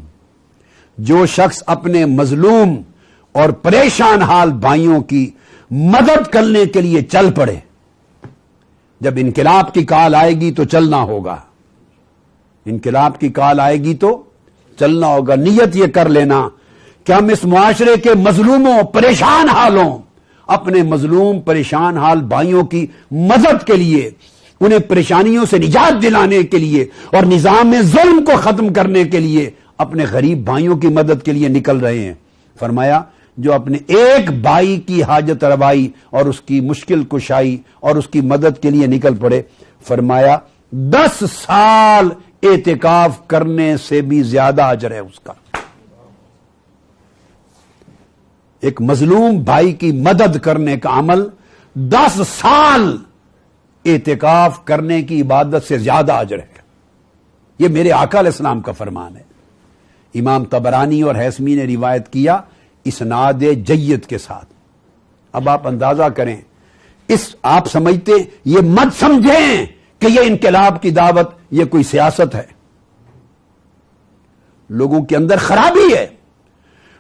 جو شخص اپنے مظلوم اور پریشان حال بھائیوں کی مدد کرنے کے لیے چل پڑے، جب انقلاب کی کال آئے گی تو چلنا ہوگا، انقلاب کی کال آئے گی تو چلنا ہوگا۔ نیت یہ کر لینا کہ ہم اس معاشرے کے مظلوموں پریشان حالوں، اپنے مظلوم پریشان حال بھائیوں کی مدد کے لیے، انہیں پریشانیوں سے نجات دلانے کے لیے اور نظام ظلم کو ختم کرنے کے لیے اپنے غریب بھائیوں کی مدد کے لیے نکل رہے ہیں۔ فرمایا جو اپنے ایک بھائی کی حاجت روائی اور اس کی مشکل کشائی اور اس کی مدد کے لیے نکل پڑے، فرمایا 10 سال اعتکاف کرنے سے بھی زیادہ اجر ہے اس کا۔ ایک مظلوم بھائی کی مدد کرنے کا عمل 10 سال اعتکاف کرنے کی عبادت سے زیادہ اجر ہے۔ یہ میرے آقا علیہ السلام کا فرمان ہے۔ امام طبرانی اور حیثمی نے روایت کیا اسناد جید کے ساتھ۔ اب آپ اندازہ کریں، آپ سمجھتے یہ مت سمجھیں کہ یہ انقلاب کی دعوت یہ کوئی سیاست ہے، لوگوں کے اندر خرابی ہے۔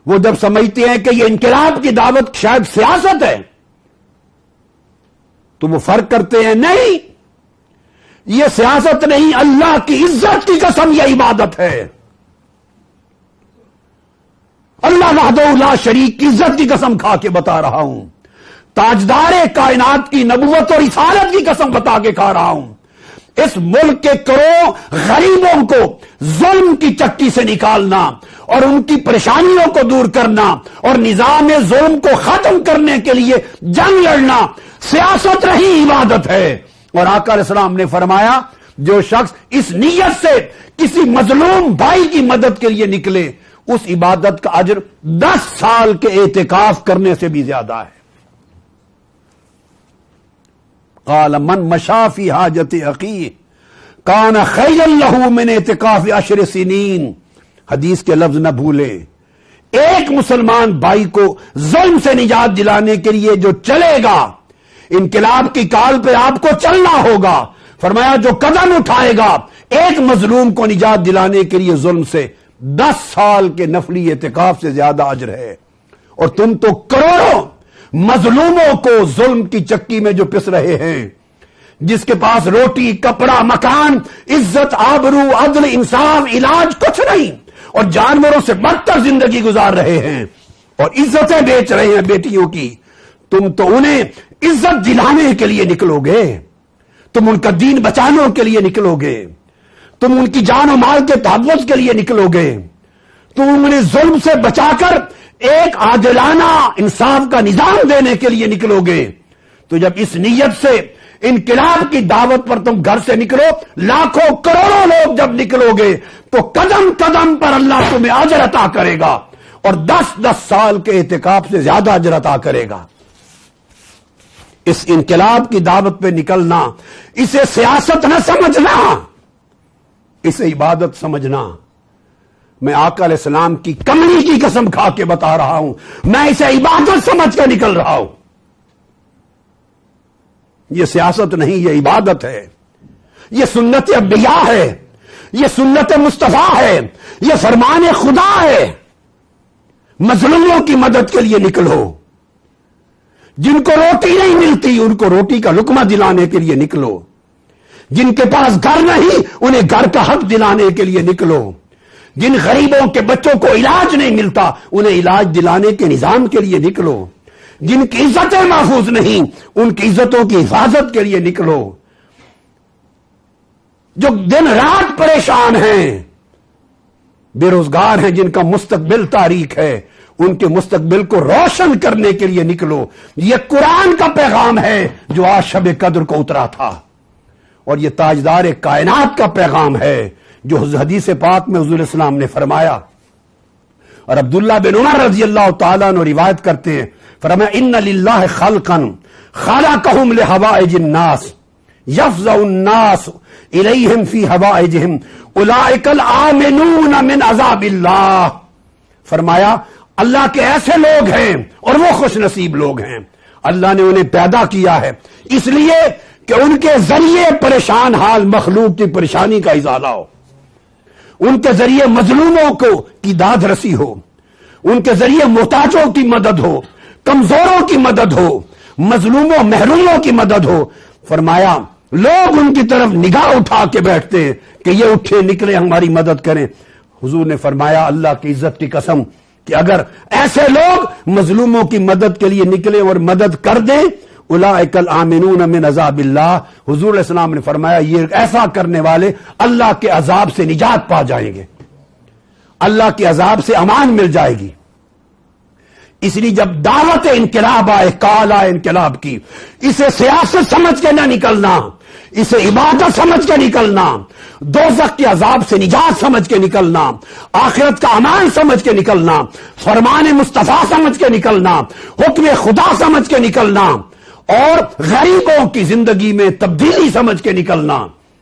وہ جب سمجھتے ہیں کہ یہ انقلاب کی دعوت شاید سیاست ہے تو وہ فرق کرتے ہیں، نہیں، یہ سیاست نہیں، اللہ کی عزت کی قسم یہ عبادت ہے۔ اللہ وحدہ لا شریک کی عزت کی قسم کھا کے بتا رہا ہوں، تاجدار کائنات کی نبوت اور رسالت کی قسم بتا کے کھا رہا ہوں، اس ملک کے کروڑوں غریبوں کو ظلم کی چکی سے نکالنا اور ان کی پریشانیوں کو دور کرنا اور نظام ظلم کو ختم کرنے کے لیے جنگ لڑنا سیاست رہی عبادت ہے۔ اور آقا علیہ السلام نے فرمایا جو شخص اس نیت سے کسی مظلوم بھائی کی مدد کے لیے نکلے، اس عبادت کا اجر 10 سال کے اعتکاف کرنے سے بھی زیادہ ہے۔ قال من مشا فی حاجت اخیہ کان خیرا لہ من اعتکاف 10 سنین، حدیث کے لفظ نہ بھولیں، ایک مسلمان بھائی کو ظلم سے نجات دلانے کے لیے جو چلے گا، انقلاب کی کال پہ آپ کو چلنا ہوگا، فرمایا جو قدم اٹھائے گا ایک مظلوم کو نجات دلانے کے لیے ظلم سے، 10 سال کے نفلی اعتکاف سے زیادہ اجر ہے۔ اور تم تو کروڑوں مظلوموں کو ظلم کی چکی میں جو پس رہے ہیں، جس کے پاس روٹی، کپڑا، مکان، عزت، آبرو، عدل، انصاف، علاج کچھ نہیں، اور جانوروں سے بدتر زندگی گزار رہے ہیں اور عزتیں بیچ رہے ہیں بیٹیوں کی، تم تو انہیں عزت دلانے کے لیے نکلو گے، تم ان کا دین بچانے کے لیے نکلو گے، تم ان کی جان و مال کے تحفظ کے لیے نکلو گے، تم انہیں ظلم سے بچا کر ایک عادلانہ انصاف کا نظام دینے کے لیے نکلو گے۔ تو جب اس نیت سے انقلاب کی دعوت پر تم گھر سے نکلو، لاکھوں کروڑوں لوگ جب نکلو گے تو قدم قدم پر اللہ تمہیں اجر عطا کرے گا، اور 10 سال کے اعتکاف سے زیادہ اجر عطا کرے گا۔ اس انقلاب کی دعوت پہ نکلنا، اسے سیاست نہ سمجھنا، اسے عبادت سمجھنا۔ میں آقا علیہ السلام کی کملی کی قسم کھا کے بتا رہا ہوں، میں اسے عبادت سمجھ کے نکل رہا ہوں۔ یہ سیاست نہیں، یہ عبادت ہے، یہ سنت انبیاء ہے، یہ سنت مصطفیٰ ہے، یہ فرمان خدا ہے۔ مظلوموں کی مدد کے لیے نکلو، جن کو روٹی نہیں ملتی ان کو روٹی کا لقمہ دلانے کے لیے نکلو، جن کے پاس گھر نہیں انہیں گھر کا حق دلانے کے لیے نکلو، جن غریبوں کے بچوں کو علاج نہیں ملتا انہیں علاج دلانے کے نظام کے لیے نکلو، جن کی عزتیں محفوظ نہیں ان کی عزتوں کی حفاظت کے لیے نکلو، جو دن رات پریشان ہیں، بے روزگار ہیں، جن کا مستقبل تاریک ہے، ان کے مستقبل کو روشن کرنے کے لیے نکلو۔ یہ قرآن کا پیغام ہے جو آج شب قدر کو اترا تھا، اور یہ تاجدار کائنات کا پیغام ہے جو حدیث پاک میں حضور السلام نے فرمایا۔ اور عبداللہ بن عمر رضی اللہ تعالیٰ عنہ روایت کرتے ہیں، فرمایا ان للہ خلقا خلقهم لحوائج الناس یفزع الناس الیہم فی حوائجہم اولئک الآمنون من عذاب اللہ۔ فرمایا اللہ کے ایسے لوگ ہیں اور وہ خوش نصیب لوگ ہیں، اللہ نے انہیں پیدا کیا ہے اس لیے کہ ان کے ذریعے پریشان حال مخلوق کی پریشانی کا ازالہ ہو، ان کے ذریعے مظلوموں کو کی داد رسی ہو، ان کے ذریعے محتاجوں کی مدد ہو، کمزوروں کی مدد ہو، مظلوموں محروموں کی مدد ہو۔ فرمایا لوگ ان کی طرف نگاہ اٹھا کے بیٹھتے ہیں کہ یہ اٹھے نکلے ہماری مدد کریں۔ حضور نے فرمایا اللہ کی عزت کی قسم کہ اگر ایسے لوگ مظلوموں کی مدد کے لیے نکلے اور مدد کر دیں، اولئک الآمنون من عذاب اللہ، حضور علیہ السلام نے فرمایا یہ ایسا کرنے والے اللہ کے عذاب سے نجات پا جائیں گے، اللہ کے عذاب سے امان مل جائے گی۔ اس لیے جب دعوت انقلاب آئے، کال آئے انقلاب کی، اسے سیاست سمجھ کے نہ نکلنا، اسے عبادت سمجھ کے نکلنا، دوزخ کے عذاب سے نجات سمجھ کے نکلنا، آخرت کا امان سمجھ کے نکلنا، فرمان مصطفیٰ سمجھ کے نکلنا، حکم خدا سمجھ کے نکلنا، اور غریبوں کی زندگی میں تبدیلی سمجھ کے نکلنا۔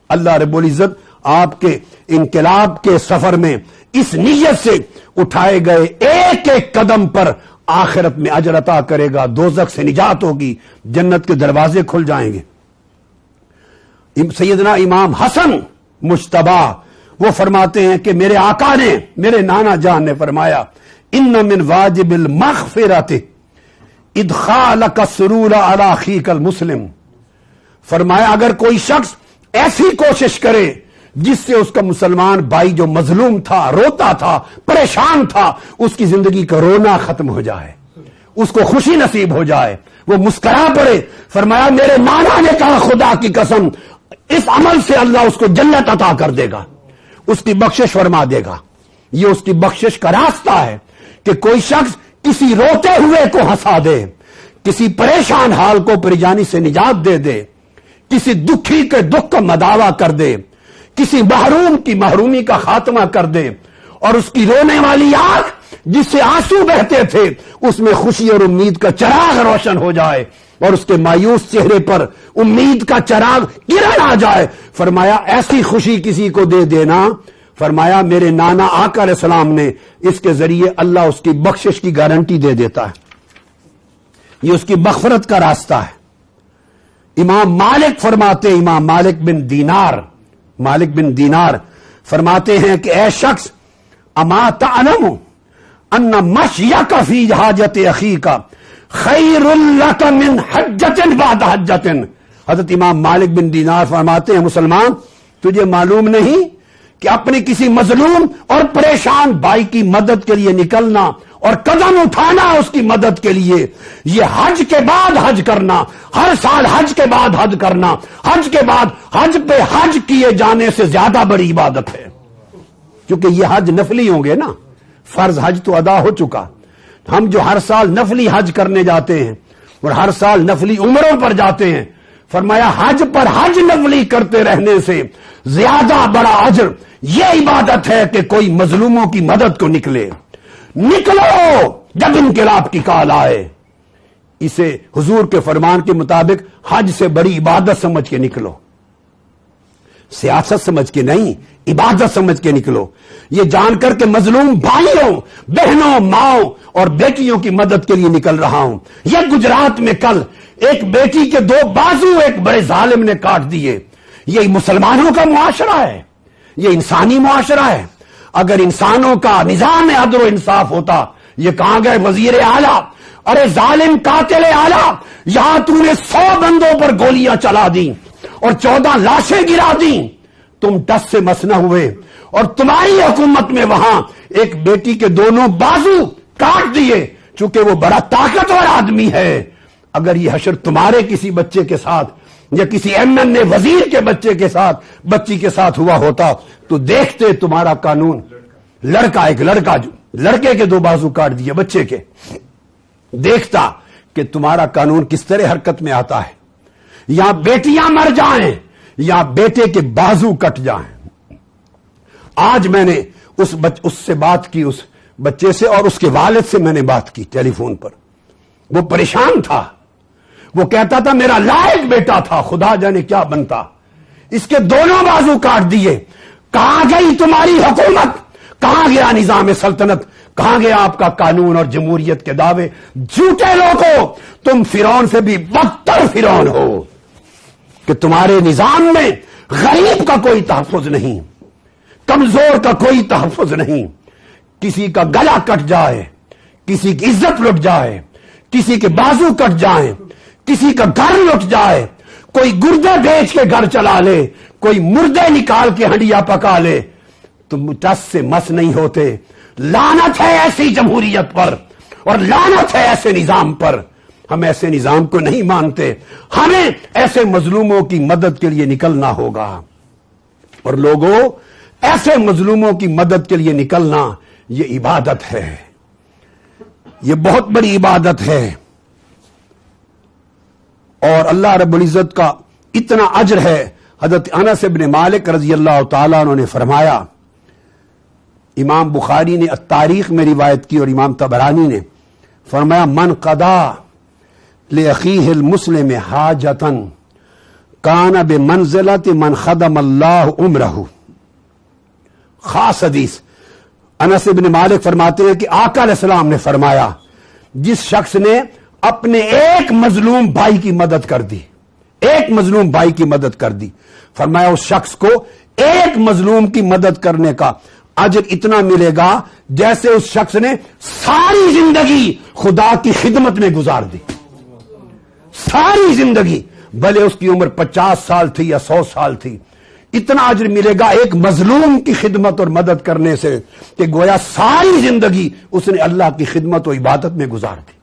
اللہ رب العزت آپ کے انقلاب کے سفر میں اس نیت سے اٹھائے گئے ایک ایک قدم پر آخرت میں اجر عطا کرے گا، دوزخ سے نجات ہوگی، جنت کے دروازے کھل جائیں گے۔ سیدنا امام حسن مجتبی وہ فرماتے ہیں کہ میرے آقا نے، میرے نانا جان نے فرمایا ان من واجب المغفرۃ ادخالک السرور علی اخیک المسلم۔ فرمایا اگر کوئی شخص ایسی کوشش کرے جس سے اس کا مسلمان بھائی جو مظلوم تھا، روتا تھا، پریشان تھا، اس کی زندگی کا رونا ختم ہو جائے، اس کو خوشی نصیب ہو جائے، وہ مسکرا پڑے۔ فرمایا میرے نانا نے کہا خدا کی قسم اس عمل سے اللہ اس کو جنت عطا کر دے گا، اس کی بخشش فرما دے گا۔ یہ اس کی بخشش کا راستہ ہے کہ کوئی شخص کسی روتے ہوئے کو ہنسا دے، کسی پریشان حال کو پریشانی سے نجات دے دے، کسی دکھی کے دکھ کا مداوع کر دے، کسی محروم کی محرومی کا خاتمہ کر دے، اور اس کی رونے والی آنکھ جس سے آنسو بہتے تھے اس میں خوشی اور امید کا چراغ روشن ہو جائے، اور اس کے مایوس چہرے پر امید کا چراغ کرن آ جائے۔ فرمایا ایسی خوشی کسی کو دے دینا، فرمایا میرے نانا آقا علیہ السلام نے اس کے ذریعے اللہ اس کی بخشش کی گارنٹی دے دیتا ہے، یہ اس کی مغفرت کا راستہ ہے۔ امام مالک فرماتے، امام مالک بن دینار فرماتے ہیں کہ اے شخص اما تعلم ان مشیک فی حاجت اخیک خیر لک من حجۃ بعد حجۃ. حضرت امام مالک بن دینار فرماتے ہیں مسلمان تجھے معلوم نہیں کہ اپنے کسی مظلوم اور پریشان بھائی کی مدد کے لیے نکلنا اور قدم اٹھانا اس کی مدد کے لیے، یہ حج کے بعد حج کرنا، ہر سال حج کے بعد حج کرنا، حج کے بعد حج پہ حج کیے جانے سے زیادہ بڑی عبادت ہے. کیونکہ یہ حج نفلی ہوں گے نا، فرض حج تو ادا ہو چکا. ہم جو ہر سال نفلی حج کرنے جاتے ہیں اور ہر سال نفلی عمروں پر جاتے ہیں، فرمایا حج پر حج نفلی کرتے رہنے سے زیادہ بڑا اجر یہ عبادت ہے کہ کوئی مظلوموں کی مدد کو نکلے. نکلو جب انقلاب کی کال آئے. اسے حضور کے فرمان کے مطابق حج سے بڑی عبادت سمجھ کے نکلو، سیاست سمجھ کے نہیں، عبادت سمجھ کے نکلو. یہ جان کر کے مظلوم بھائیوں، بہنوں، ماؤں اور بیٹیوں کی مدد کے لیے نکل رہا ہوں. یہ گجرات میں کل ایک بیٹی کے 2 بازو ایک بڑے ظالم نے کاٹ دیے. یہ مسلمانوں کا معاشرہ ہے، یہ انسانی معاشرہ ہے. اگر انسانوں کا نظام عدل و انصاف ہوتا، یہ کہاں گئے وزیر اعلیٰ، ارے ظالم قاتل اعلیٰ، یہاں تو نے 100 بندوں پر گولیاں چلا دی اور 14 لاشیں گرا دی، تم ٹس سے مس نہ ہوئے، اور تمہاری حکومت میں وہاں ایک بیٹی کے دونوں بازو کاٹ دیے. چونکہ وہ بڑا طاقتور آدمی ہے. اگر یہ حشر تمہارے کسی بچے کے ساتھ یا کسی MNA وزیر کے بچے کے ساتھ، بچی کے ساتھ ہوا ہوتا تو دیکھتے تمہارا قانون. ایک لڑکا جو لڑکے کے 2 بازو کاٹ دیے بچے کے، دیکھتا کہ تمہارا قانون کس طرح حرکت میں آتا ہے. یا بیٹیاں مر جائیں یا بیٹے کے بازو کٹ جائیں. آج میں نے اس سے بات کی، اس بچے سے اور اس کے والد سے میں نے بات کی ٹیلی فون پر. وہ پریشان تھا، وہ کہتا تھا میرا لائق بیٹا تھا، خدا جانے کیا بنتا، اس کے دونوں بازو کاٹ دیے. کہاں گئی تمہاری حکومت؟ کہاں گیا نظام سلطنت؟ کہاں گیا آپ کا قانون اور جمہوریت کے دعوے؟ جھوٹے لوگوں، تم فرعون سے بھی بدتر فرعون ہو کہ تمہارے نظام میں غریب کا کوئی تحفظ نہیں، کمزور کا کوئی تحفظ نہیں. کسی کا گلا کٹ جائے، کسی کی عزت لٹ جائے، کسی کے بازو کٹ جائیں، کسی کا گھر لٹ جائے، کوئی گردے بیچ کے گھر چلا لے، کوئی مردے نکال کے ہنڈیا پکا لے، تم ٹس سے مس نہیں ہوتے. لعنت ہے ایسی جمہوریت پر اور لعنت ہے ایسے نظام پر. ہم ایسے نظام کو نہیں مانتے. ہمیں ایسے مظلوموں کی مدد کے لیے نکلنا ہوگا. اور لوگوں، ایسے مظلوموں کی مدد کے لیے نکلنا یہ عبادت ہے، یہ بہت بڑی عبادت ہے. اور اللہ رب العزت کا اتنا اجر ہے. حضرت انس بن مالک رضی اللہ تعالیٰ عنہ نے فرمایا، امام بخاری نے التاریخ میں روایت کی اور امام طبرانی نے فرمایا، من قضا لأخیہ المسلم حاجتا کان بمنزلت من خدم اللہ عمرہ. خاص حدیث. انس بن مالک فرماتے ہیں کہ آقا علیہ السلام نے فرمایا، جس شخص نے اپنے ایک مظلوم بھائی کی مدد کر دی، ایک مظلوم بھائی کی مدد کر دی، فرمایا اس شخص کو ایک مظلوم کی مدد کرنے کا اجر اتنا ملے گا جیسے اس شخص نے ساری زندگی خدا کی خدمت میں گزار دی. ساری زندگی، بھلے اس کی عمر 50 سال تھی یا 100 سال تھی، اتنا اجر ملے گا ایک مظلوم کی خدمت اور مدد کرنے سے کہ گویا ساری زندگی اس نے اللہ کی خدمت و عبادت میں گزار دی.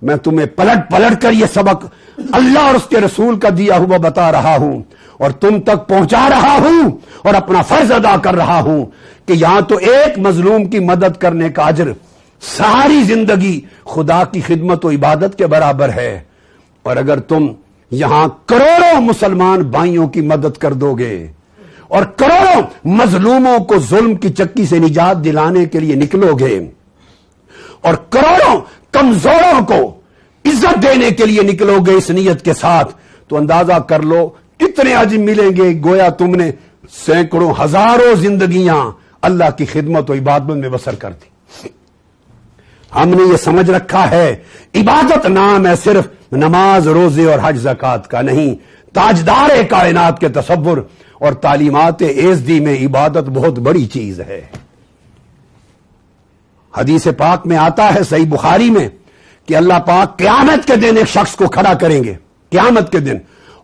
میں تمہیں پلٹ پلٹ کر یہ سبق اللہ اور اس کے رسول کا دیا ہوا بتا رہا ہوں اور تم تک پہنچا رہا ہوں اور اپنا فرض ادا کر رہا ہوں کہ یہاں تو ایک مظلوم کی مدد کرنے کا اجر ساری زندگی خدا کی خدمت و عبادت کے برابر ہے. اور اگر تم یہاں کروڑوں مسلمان بھائیوں کی مدد کر دو گے اور کروڑوں مظلوموں کو ظلم کی چکی سے نجات دلانے کے لیے نکلو گے اور کروڑوں کمزوروں کو عزت دینے کے لیے نکلو گے اس نیت کے ساتھ، تو اندازہ کر لو کتنے اجر ملیں گے. گویا تم نے سینکڑوں ہزاروں زندگیاں اللہ کی خدمت و عبادت میں بسر کر دی. ہم نے یہ سمجھ رکھا ہے عبادت نام ہے صرف نماز، روزے اور حج زکات کا نہیں. تاجدار کائنات کے تصور اور تعلیمات ایزدی میں عبادت بہت بڑی چیز ہے. حدیث پاک میں آتا ہے صحیح بخاری میں کہ اللہ پاک قیامت کے دن ایک شخص کو کھڑا کریں گے قیامت کے دن,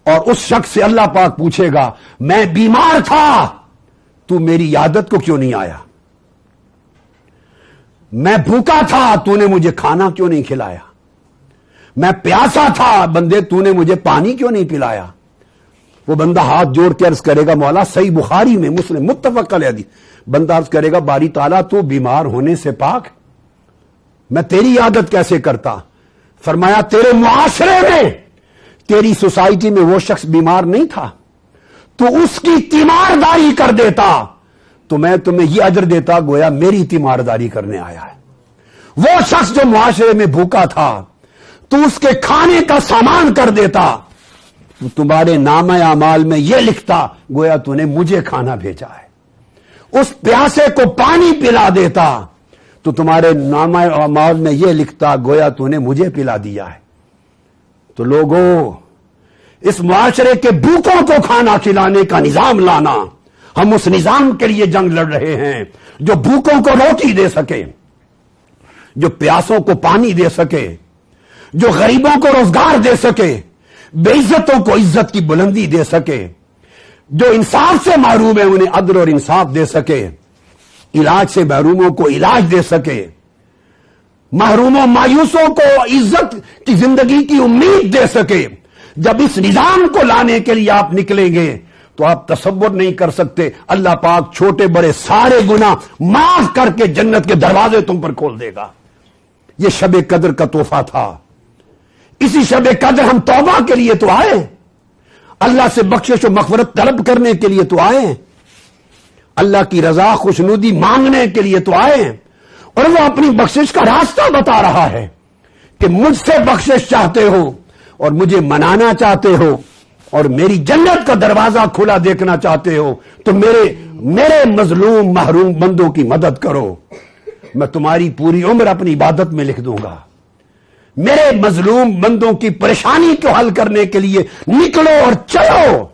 اور اس شخص سے اللہ پاک پوچھے گا میں بیمار تھا تو میری عادت کو کیوں نہیں آیا, میں بھوکا تھا تو نے مجھے کھانا کیوں نہیں کھلایا, میں پیاسا تھا بندے تو نے مجھے پانی کیوں نہیں پلایا. وہ بندہ ہاتھ جوڑ کے عرض کرے گا مولا, صحیح بخاری میں مسلم متفق علیہ حدیث, بندہ عرض کرے گا باری تعالیٰ تو بیمار ہونے سے پاک, میں تیری عادت کیسے کرتا. فرمایا تیرے معاشرے میں تیری سوسائٹی میں وہ شخص بیمار نہیں تھا, تو اس کی تیمارداری کر دیتا تو میں تمہیں یہ اجر دیتا گویا میری تیمارداری کرنے آیا ہے. وہ شخص جو معاشرے میں بھوکا تھا تو اس کے کھانے کا سامان کر دیتا تو تمہارے نامہ اعمال میں یہ لکھتا گویا تو نے مجھے کھانا بھیجا ہے. اس پیاسے کو پانی پلا دیتا تو تمہارے نامہ اعمال میں یہ لکھتا گویا تو نے مجھے پلا دیا ہے. تو لوگوں, اس معاشرے کے بھوکوں کو کھانا کھلانے کا نظام لانا, ہم اس نظام کے لیے جنگ لڑ رہے ہیں جو بھوکوں کو روٹی دے سکے, جو پیاسوں کو پانی دے سکے, جو غریبوں کو روزگار دے سکے, بے عزتوں کو عزت کی بلندی دے سکے, جو انصاف سے محروم ہے انہیں عدل اور انصاف دے سکے, علاج سے محروموں کو علاج دے سکے, محروموں مایوسوں کو عزت کی زندگی کی امید دے سکے. جب اس نظام کو لانے کے لیے آپ نکلیں گے تو آپ تصور نہیں کر سکتے اللہ پاک چھوٹے بڑے سارے گناہ معاف کر کے جنت کے دروازے تم پر کھول دے گا. یہ شب قدر کا تحفہ تھا. اسی شب قدر ہم توبہ کے لیے تو آئے, اللہ سے بخشش و مغفرت طلب کرنے کے لیے تو آئے, اللہ کی رضا خوشنودی مانگنے کے لیے تو آئے, اور وہ اپنی بخشش کا راستہ بتا رہا ہے کہ مجھ سے بخشش چاہتے ہو اور مجھے منانا چاہتے ہو اور میری جنت کا دروازہ کھلا دیکھنا چاہتے ہو تو میرے مظلوم محروم بندوں کی مدد کرو. میں تمہاری پوری عمر اپنی عبادت میں لکھ دوں گا. میرے مظلوم بندوں کی پریشانی کو حل کرنے کے لیے نکلو اور چلو,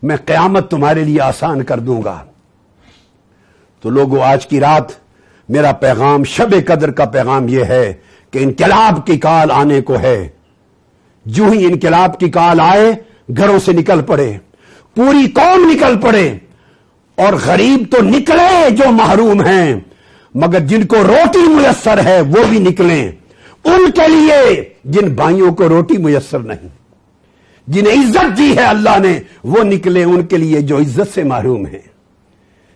میں قیامت تمہارے لیے آسان کر دوں گا. تو لوگوں, آج کی رات میرا پیغام شب قدر کا پیغام یہ ہے کہ انقلاب کی کال آنے کو ہے. جو ہی انقلاب کی کال آئے گھروں سے نکل پڑے, پوری قوم نکل پڑے, اور غریب تو نکلے جو محروم ہیں, مگر جن کو روٹی میسر ہے وہ بھی نکلیں. ان کے لیے جن بھائیوں کو روٹی میسر نہیں, جنہیں عزت دی ہے اللہ نے, وہ نکلے ان کے لیے جو عزت سے محروم ہیں.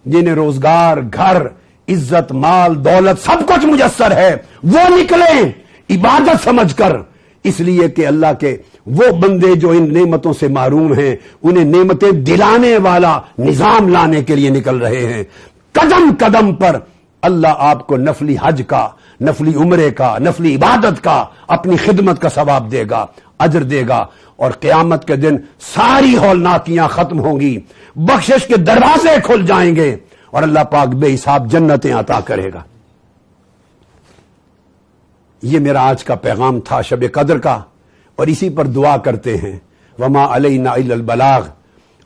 جنہیں روزگار, گھر, عزت, مال, دولت سب کچھ میسر ہے, وہ نکلیں عبادت سمجھ کر, اس لیے کہ اللہ کے وہ بندے جو ان نعمتوں سے محروم ہیں انہیں نعمتیں دلانے والا نظام لانے کے لیے نکل رہے ہیں. قدم قدم پر اللہ آپ کو نفلی حج کا, نفلی عمرے کا, نفلی عبادت کا, اپنی خدمت کا ثواب دے گا, اجر دے گا, اور قیامت کے دن ساری ہولناکیاں ختم ہوں گی, بخشش کے دروازے کھل جائیں گے, اور اللہ پاک بے حساب جنتیں عطا کرے گا. یہ میرا آج کا پیغام تھا شب قدر کا, اور اسی پر دعا کرتے ہیں وما علینا الا البلاغ.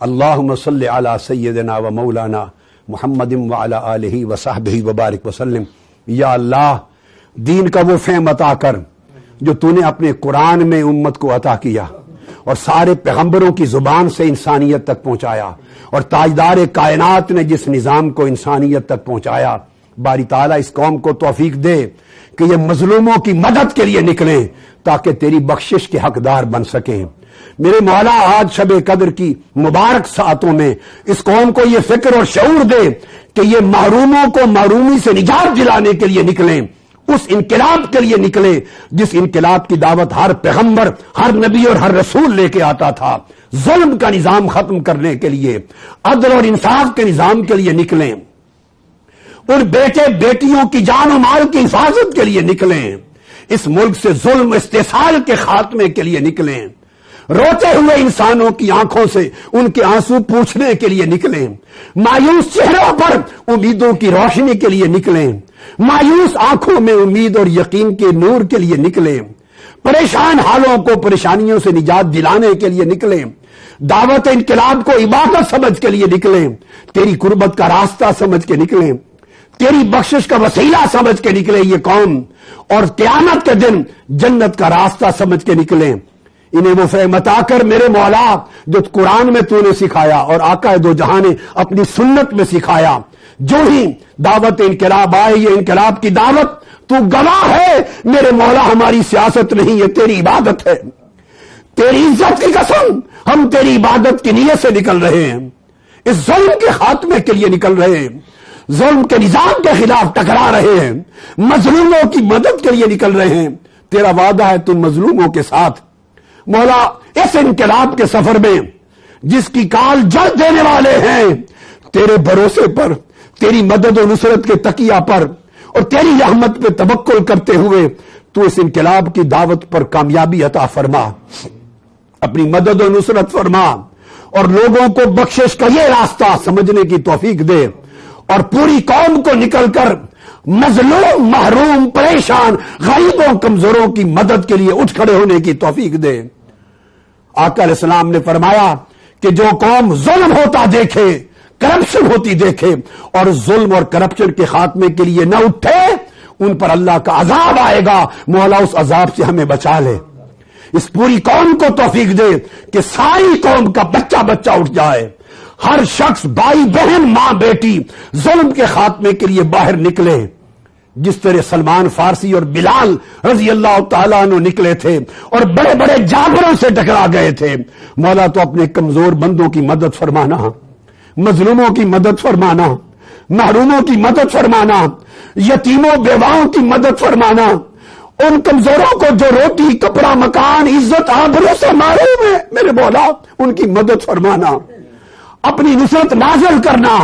اللہم صلی علی سیدنا و مولانا محمد وعلی آلہ وصحبہ وبارک وسلم. یا اللہ, دین کا وہ فہم عطا کر جو تو نے اپنے قرآن میں امت کو عطا کیا اور سارے پیغمبروں کی زبان سے انسانیت تک پہنچایا, اور تاجدار کائنات نے جس نظام کو انسانیت تک پہنچایا. باری تعالیٰ اس قوم کو توفیق دے کہ یہ مظلوموں کی مدد کے لیے نکلیں تاکہ تیری بخشش کے حقدار بن سکیں. میرے مولا, آج شب قدر کی مبارک ساعتوں میں اس قوم کو یہ فکر اور شعور دے کہ یہ محروموں کو محرومی سے نجات دلانے کے لیے نکلیں, اس انقلاب کے لیے نکلیں جس انقلاب کی دعوت ہر پیغمبر, ہر نبی اور ہر رسول لے کے آتا تھا. ظلم کا نظام ختم کرنے کے لیے, عدل اور انصاف کے نظام کے لیے نکلیں, ان بیٹے بیٹیوں کی جان و مال کی حفاظت کے لیے نکلیں, اس ملک سے ظلم استحصال کے خاتمے کے لیے نکلیں, روتے ہوئے انسانوں کی آنکھوں سے ان کے آنسو پوچھنے کے لیے نکلیں, مایوس چہروں پر امیدوں کی روشنی کے لیے نکلیں, مایوس آنکھوں میں امید اور یقین کے نور کے لیے نکلیں, پریشان حالوں کو پریشانیوں سے نجات دلانے کے لیے نکلیں, دعوت انقلاب کو عبادت سمجھ کے لیے نکلیں, تیری قربت کا راستہ سمجھ کے نکلیں, تیری بخشش کا وسیلہ سمجھ کے نکلے یہ قوم، اور قیامت کے دن جنت کا راستہ سمجھ کے نکلیں۔ انہیں وہ فہم عطا کر میرے مولا جو قرآن میں تو نے سکھایا اور آقا دو جہاں نے اپنی سنت میں سکھایا۔ جو ہی دعوت انقلاب آئے، یہ انقلاب کی دعوت تو گواہ ہے میرے مولا، ہماری سیاست نہیں، یہ تیری عبادت ہے۔ تیری عزت کی قسم ہم تیری عبادت کی نیت سے نکل رہے ہیں، اس ظلم کے خاتمے کے لیے نکل رہے ہیں، ظلم کے نظام کے خلاف ٹکرا رہے ہیں، مظلوموں کی مدد کے لیے نکل رہے ہیں۔ تیرا وعدہ ہے تم مظلوموں کے ساتھ۔ مولا اس انقلاب کے سفر میں جس کی کال جل دینے والے ہیں، تیرے بھروسے پر، تیری مدد و نصرت کے تکیہ پر اور تیری رحمت پہ توکل کرتے ہوئے تو اس انقلاب کی دعوت پر کامیابی عطا فرما، اپنی مدد و نصرت فرما، اور لوگوں کو بخشش کا یہ راستہ سمجھنے کی توفیق دے، اور پوری قوم کو نکل کر مظلوم، محروم، پریشان، غریبوں، کمزوروں کی مدد کے لیے اٹھ کھڑے ہونے کی توفیق دے۔ آقا علیہ السلام نے فرمایا کہ جو قوم ظلم ہوتا دیکھے، کرپشن ہوتی دیکھے اور ظلم اور کرپشن کے خاتمے کے لیے نہ اٹھے، ان پر اللہ کا عذاب آئے گا۔ مولا اس عذاب سے ہمیں بچا لے، اس پوری قوم کو توفیق دے کہ ساری قوم کا بچہ بچہ اٹھ جائے، ہر شخص، بھائی بہن، ماں بیٹی ظلم کے خاتمے کے لیے باہر نکلے، جس طرح سلمان فارسی اور بلال رضی اللہ تعالیٰ عنہ نکلے تھے اور بڑے بڑے جابروں سے ٹکرا گئے تھے۔ مولا تو اپنے کمزور بندوں کی مدد فرمانا، مظلوموں کی مدد فرمانا، محروموں کی مدد فرمانا، یتیموں بیواؤں کی مدد فرمانا، ان کمزوروں کو جو روٹی، کپڑا، مکان، عزت، آبرو سے مارے ہوئے میرے مولا ان کی مدد فرمانا، اپنی نصرت نازل کرنا،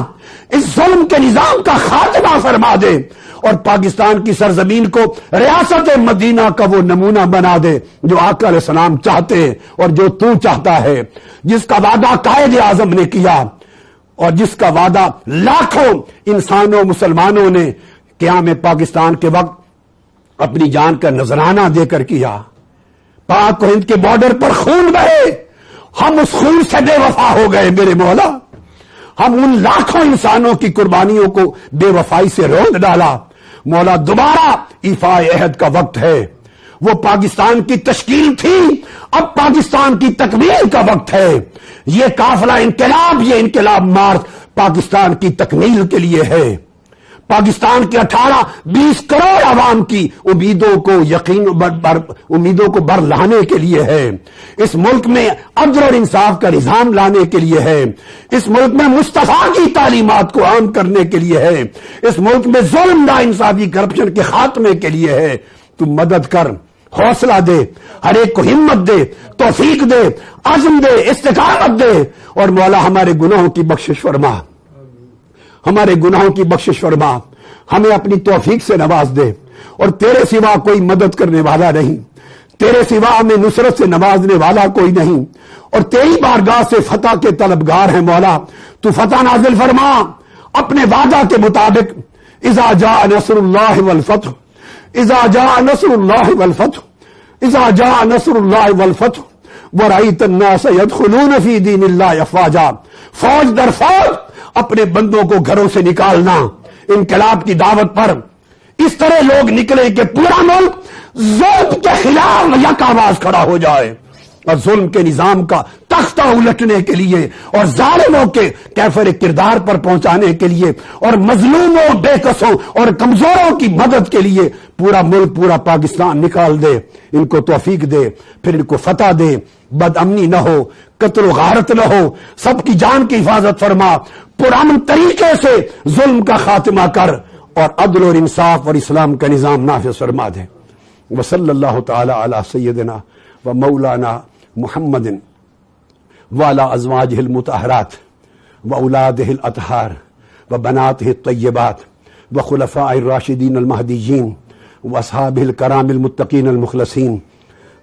اس ظلم کے نظام کا خاتمہ فرما دے، اور پاکستان کی سرزمین کو ریاست مدینہ کا وہ نمونہ بنا دے جو آقا علیہ السلام چاہتے ہیں اور جو تو چاہتا ہے، جس کا وعدہ قائد اعظم نے کیا اور جس کا وعدہ لاکھوں انسانوں، مسلمانوں نے قیام پاکستان کے وقت اپنی جان کا نذرانہ دے کر کیا۔ پاک و ہند کے بارڈر پر خون بہے، ہم اس خون سے بے وفا ہو گئے میرے مولا، ہم ان لاکھوں انسانوں کی قربانیوں کو بے وفائی سے روک ڈالا۔ مولا دوبارہ ایفاء عہد کا وقت ہے، وہ پاکستان کی تشکیل تھی، اب پاکستان کی تکمیل کا وقت ہے۔ یہ قافلہ انقلاب، یہ انقلاب مارچ پاکستان کی تکمیل کے لیے ہے، پاکستان کے 18-20 کروڑ عوام کی امیدوں کو امیدوں کو بر لانے کے لیے ہے، اس ملک میں عدل اور انصاف کا نظام لانے کے لیے ہے، اس ملک میں مصطفیٰ کی تعلیمات کو عام کرنے کے لیے ہے، اس ملک میں ظلم، ناانصافی، کرپشن کے خاتمے کے لیے ہے۔ تو مدد کر، حوصلہ دے، ہر ایک کو ہمت دے، توفیق دے، عزم دے، استقامت دے، اور مولا ہمارے گناہوں کی بخشش فرما، ہمارے گناہوں کی بخشش فرما، ہمیں اپنی توفیق سے نواز دے، اور تیرے سوا کوئی مدد کرنے والا نہیں، تیرے سوا ہمیں نصرت سے نوازنے والا کوئی نہیں، اور تیری بارگاہ سے فتح کے طلبگار ہیں مولا۔ تو فتح نازل فرما اپنے وعدہ کے مطابق، اذا جاء نصر اللہ والفتح، اذا جاء نصر اللہ والفتح، اذا جاء نصر اللہ والفتح ورأيت الناس يدخلون في دين الله افواجا، فوج در فوج اپنے بندوں کو گھروں سے نکالنا، انقلاب کی دعوت پر اس طرح لوگ نکلے کہ پورا ملک ظلم کے خلاف یک آواز کھڑا ہو جائے، اور ظلم کے نظام کا تختہ الٹنے کے لیے اور ظالموں کے کیفر کردار پر پہنچانے کے لیے اور مظلوموں، بے کسوں اور کمزوروں کی مدد کے لیے پورا ملک، پورا پاکستان نکال دے۔ ان کو توفیق دے، پھر ان کو فتح دے، بد امنی نہ ہو، قتل و غارت نہ ہو، سب کی جان کی حفاظت فرما، پرامن طریقے سے ظلم کا خاتمہ کر، اور عدل اور انصاف اور اسلام کا نظام نافذ فرما دے۔ وصلی اللہ تعالی علی سیدنا و مولانا محمد وعلی ازواجہ المطہرات و اولادہ الاطہار و بناتہ الطیبات و خلفاء الراشدین المہدیین و اصحابہ الکرام المتقین المخلصین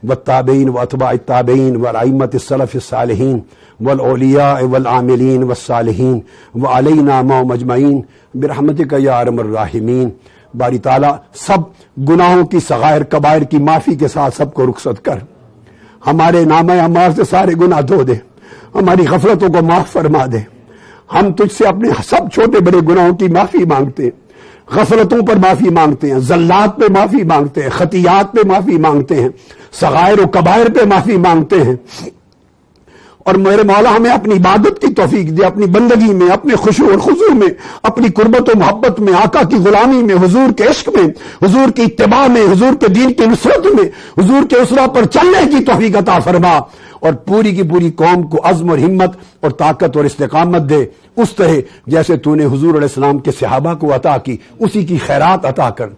والتابعین واتباع التابعین والائمۃ السلف الصالحین والاولیاء والعاملین والصالحین وعلینا معهم اجمعین برحمتک یا ارحم الراحمین۔ باری تعالیٰ سب گناہوں کی صغائر کبائر کی معافی کے ساتھ سب کو رخصت کر، ہمارے نامہ اعمال سے سارے گناہ دھو دے، ہماری غفلتوں کو معاف فرما دے۔ ہم تجھ سے اپنے سب چھوٹے بڑے گناہوں کی معافی مانگتے، غفلتوں پر معافی مانگتے ہیں، زلات پہ معافی مانگتے ہیں، خطیات پہ معافی مانگتے ہیں، صغائر و کبائر پہ معافی مانگتے ہیں۔ اور میرے مولا ہمیں اپنی عبادت کی توفیق دے، اپنی بندگی میں، اپنے خشوع اور خضوع میں، اپنی قربت و محبت میں، آقا کی غلامی میں، حضور کے عشق میں، حضور کی اتباع میں، حضور کے دین کی نصرت میں، حضور کے اسرہ پر چلنے کی توفیق عطا فرما، اور پوری کی پوری قوم کو عزم اور ہمت اور طاقت اور استقامت دے، اس طرح جیسے تو نے حضور علیہ السلام کے صحابہ کو عطا کی اسی کی خیرات عطا کر،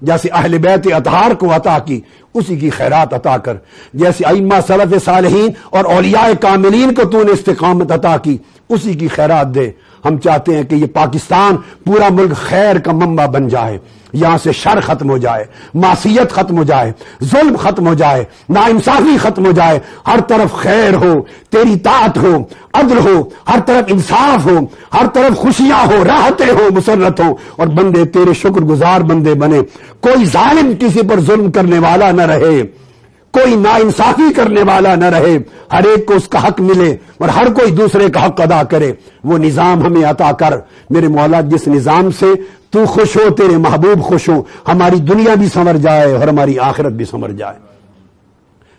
جیسے اہل بیت اطہار کو عطا کی اسی کی خیرات عطا کر، جیسے ائمہ سلف صالحین اور اولیاء کاملین کو تو نے استقامت عطا کی اسی کی خیرات دے۔ ہم چاہتے ہیں کہ یہ پاکستان پورا ملک خیر کا منبع بن جائے، یہاں سے شر ختم ہو جائے، معصیت ختم ہو جائے، ظلم ختم ہو جائے، ناانصافی ختم ہو جائے، ہر طرف خیر ہو، تیری طاعت ہو، عدل ہو، ہر طرف انصاف ہو، ہر طرف خوشیاں ہو، راحتیں ہو، مسرت ہو، اور بندے تیرے شکر گزار بندے بنے، کوئی ظالم کسی پر ظلم کرنے والا نہ رہے، کوئی ناانصافی کرنے والا نہ رہے، ہر ایک کو اس کا حق ملے اور ہر کوئی دوسرے کا حق ادا کرے، وہ نظام ہمیں عطا کر میرے مولا، جس نظام سے تو خوش ہو، تیرے محبوب خوش ہو، ہماری دنیا بھی سنور جائے اور ہماری آخرت بھی سنور جائے۔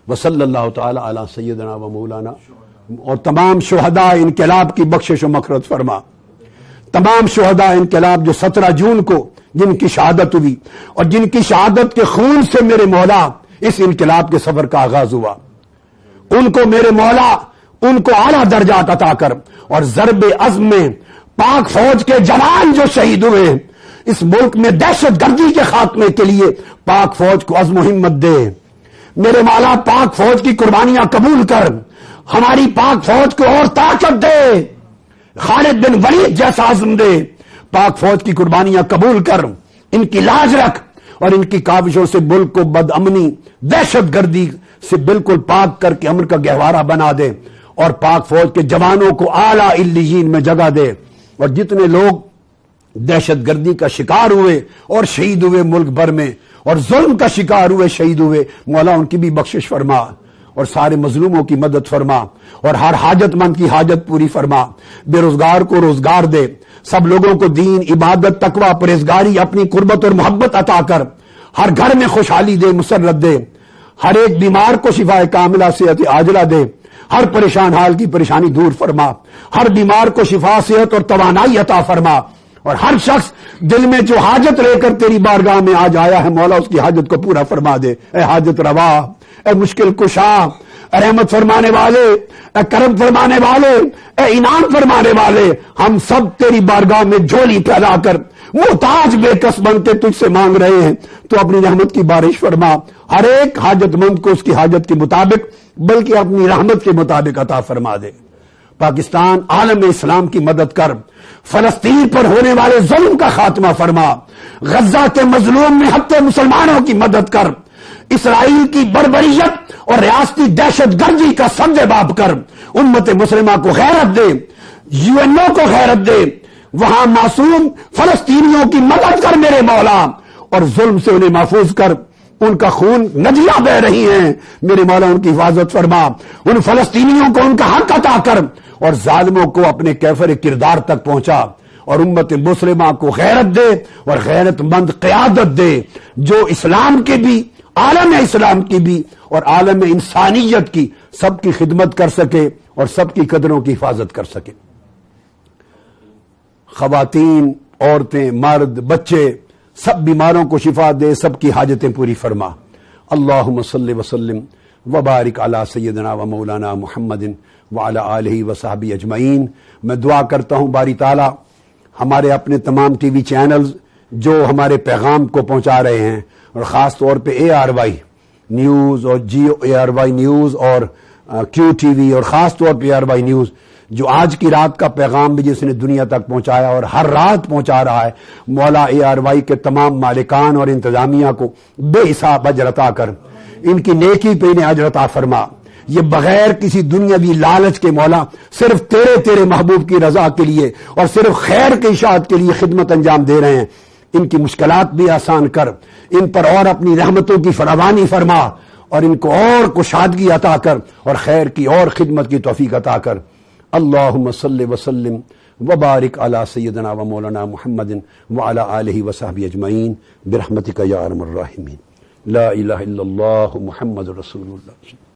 وصلی اللہ تعالی علی سیدنا و مولانا، اور تمام شہداء انقلاب کی بخشش و مغفرت فرما، تمام شہداء انقلاب جو 17 جون کو جن کی شہادت ہوئی اور جن کی شہادت کے خون سے میرے مولا اس انقلاب کے سفر کا آغاز ہوا، ان کو میرے مولا ان کو اعلیٰ درجات عطا کر، اور ضرب عزم میں پاک فوج کے جوان جو شہید ہوئے اس ملک میں دہشت گردی کے خاتمے کے لیے پاک فوج کو عزم و ہمت دے، میرے مولا پاک فوج کی قربانیاں قبول کر، ہماری پاک فوج کو اور طاقت دے، خالد بن ولید جیسا عزم دے، پاک فوج کی قربانیاں قبول کر، ان کی لاج رکھ، اور ان کی کاوشوں سے ملک کو بد امنی دہشت گردی سے بالکل پاک کر کے امن کا گہوارہ بنا دے، اور پاک فوج کے جوانوں کو اعلیٰ علیین میں جگہ دے، اور جتنے لوگ دہشت گردی کا شکار ہوئے اور شہید ہوئے ملک بھر میں، اور ظلم کا شکار ہوئے شہید ہوئے، مولا ان کی بھی بخشش فرما، اور سارے مظلوموں کی مدد فرما، اور ہر حاجت مند کی حاجت پوری فرما، بے روزگار کو روزگار دے، سب لوگوں کو دین، عبادت، تقوی، پرہیزگاری، اپنی قربت اور محبت عطا کر، ہر گھر میں خوشحالی دے، مسرت دے، ہر ایک بیمار کو شفا کاملہ صحت عاجلہ دے، ہر پریشان حال کی پریشانی دور فرما، ہر بیمار کو شفا، صحت اور توانائی عطا فرما، اور ہر شخص دل میں جو حاجت لے کر تیری بارگاہ میں آج آیا ہے مولا اس کی حاجت کو پورا فرما دے، اے حاجت روا، اے مشکل کشا، اے رحمت فرمانے والے، اے کرم فرمانے والے، اے انعام فرمانے والے، ہم سب تیری بارگاہ میں جھولی پھیلا کر محتاج بے کس بن کے تجھ سے مانگ رہے ہیں، تو اپنی رحمت کی بارش فرما، ہر ایک حاجت مند کو اس کی حاجت کے مطابق بلکہ اپنی رحمت کے مطابق عطا فرما دے۔ پاکستان عالم اسلام کی مدد کر، فلسطین پر ہونے والے ظلم کا خاتمہ فرما، غزہ کے مظلوم نہتے مسلمانوں کی مدد کر، اسرائیل کی بربریت اور ریاستی دہشت گردی کا سردباب کر، امت مسلمہ کو غیرت دے، یو این او کو غیرت دے، وہاں معصوم فلسطینیوں کی مدد کر میرے مولا، اور ظلم سے انہیں محفوظ کر، ان کا خون ندیاں بہ رہی ہیں میرے مولا، ان کی حفاظت فرما، ان فلسطینیوں کو ان کا حق عطا کر، اور ظالموں کو اپنے کیفر کردار تک پہنچا، اور امت مسلمہ کو غیرت دے اور غیرت مند قیادت دے، جو اسلام کے بھی، عالم اسلام کی بھی اور عالم انسانیت کی سب کی خدمت کر سکے اور سب کی قدروں کی حفاظت کر سکے۔ خواتین، عورتیں، مرد، بچے، سب بیماروں کو شفا دے، سب کی حاجتیں پوری فرما۔ اللہم صلی وسلم وبارک علی سیدنا و مولانا محمد وعلی آلہ وصحبہ اجمعین۔ میں دعا کرتا ہوں باری تعالی ہمارے اپنے تمام ٹی وی چینلز جو ہمارے پیغام کو پہنچا رہے ہیں، اور خاص طور پہ ARY نیوز اور ARY نیوز اور QTV، اور خاص طور پہ ARY نیوز جو آج کی رات کا پیغام بھی جس نے دنیا تک پہنچایا اور ہر رات پہنچا رہا ہے، مولا ARY کے تمام مالکان اور انتظامیہ کو بے حساب اجر عطا کر، ان کی نیکی پہ انہیں اجر عطا فرما، یہ بغیر کسی دنیاوی لالچ کے مولا صرف تیرے محبوب کی رضا کے لیے اور صرف خیر کی اشاعت کے لیے خدمت انجام دے رہے ہیں، ان کی مشکلات بھی آسان کر، ان پر اور اپنی رحمتوں کی فراوانی فرما، اور ان کو اور کشادگی عطا کر، اور خیر کی اور خدمت کی توفیق عطا کر۔ اللہم صلی وسلم وبارک علی سیدنا و مولانا محمد وعلی آلہ وصحبہ اجمعین برحمتک یا ارحم الراحمین. لا الہ الا اللہ محمد رسول اللہ.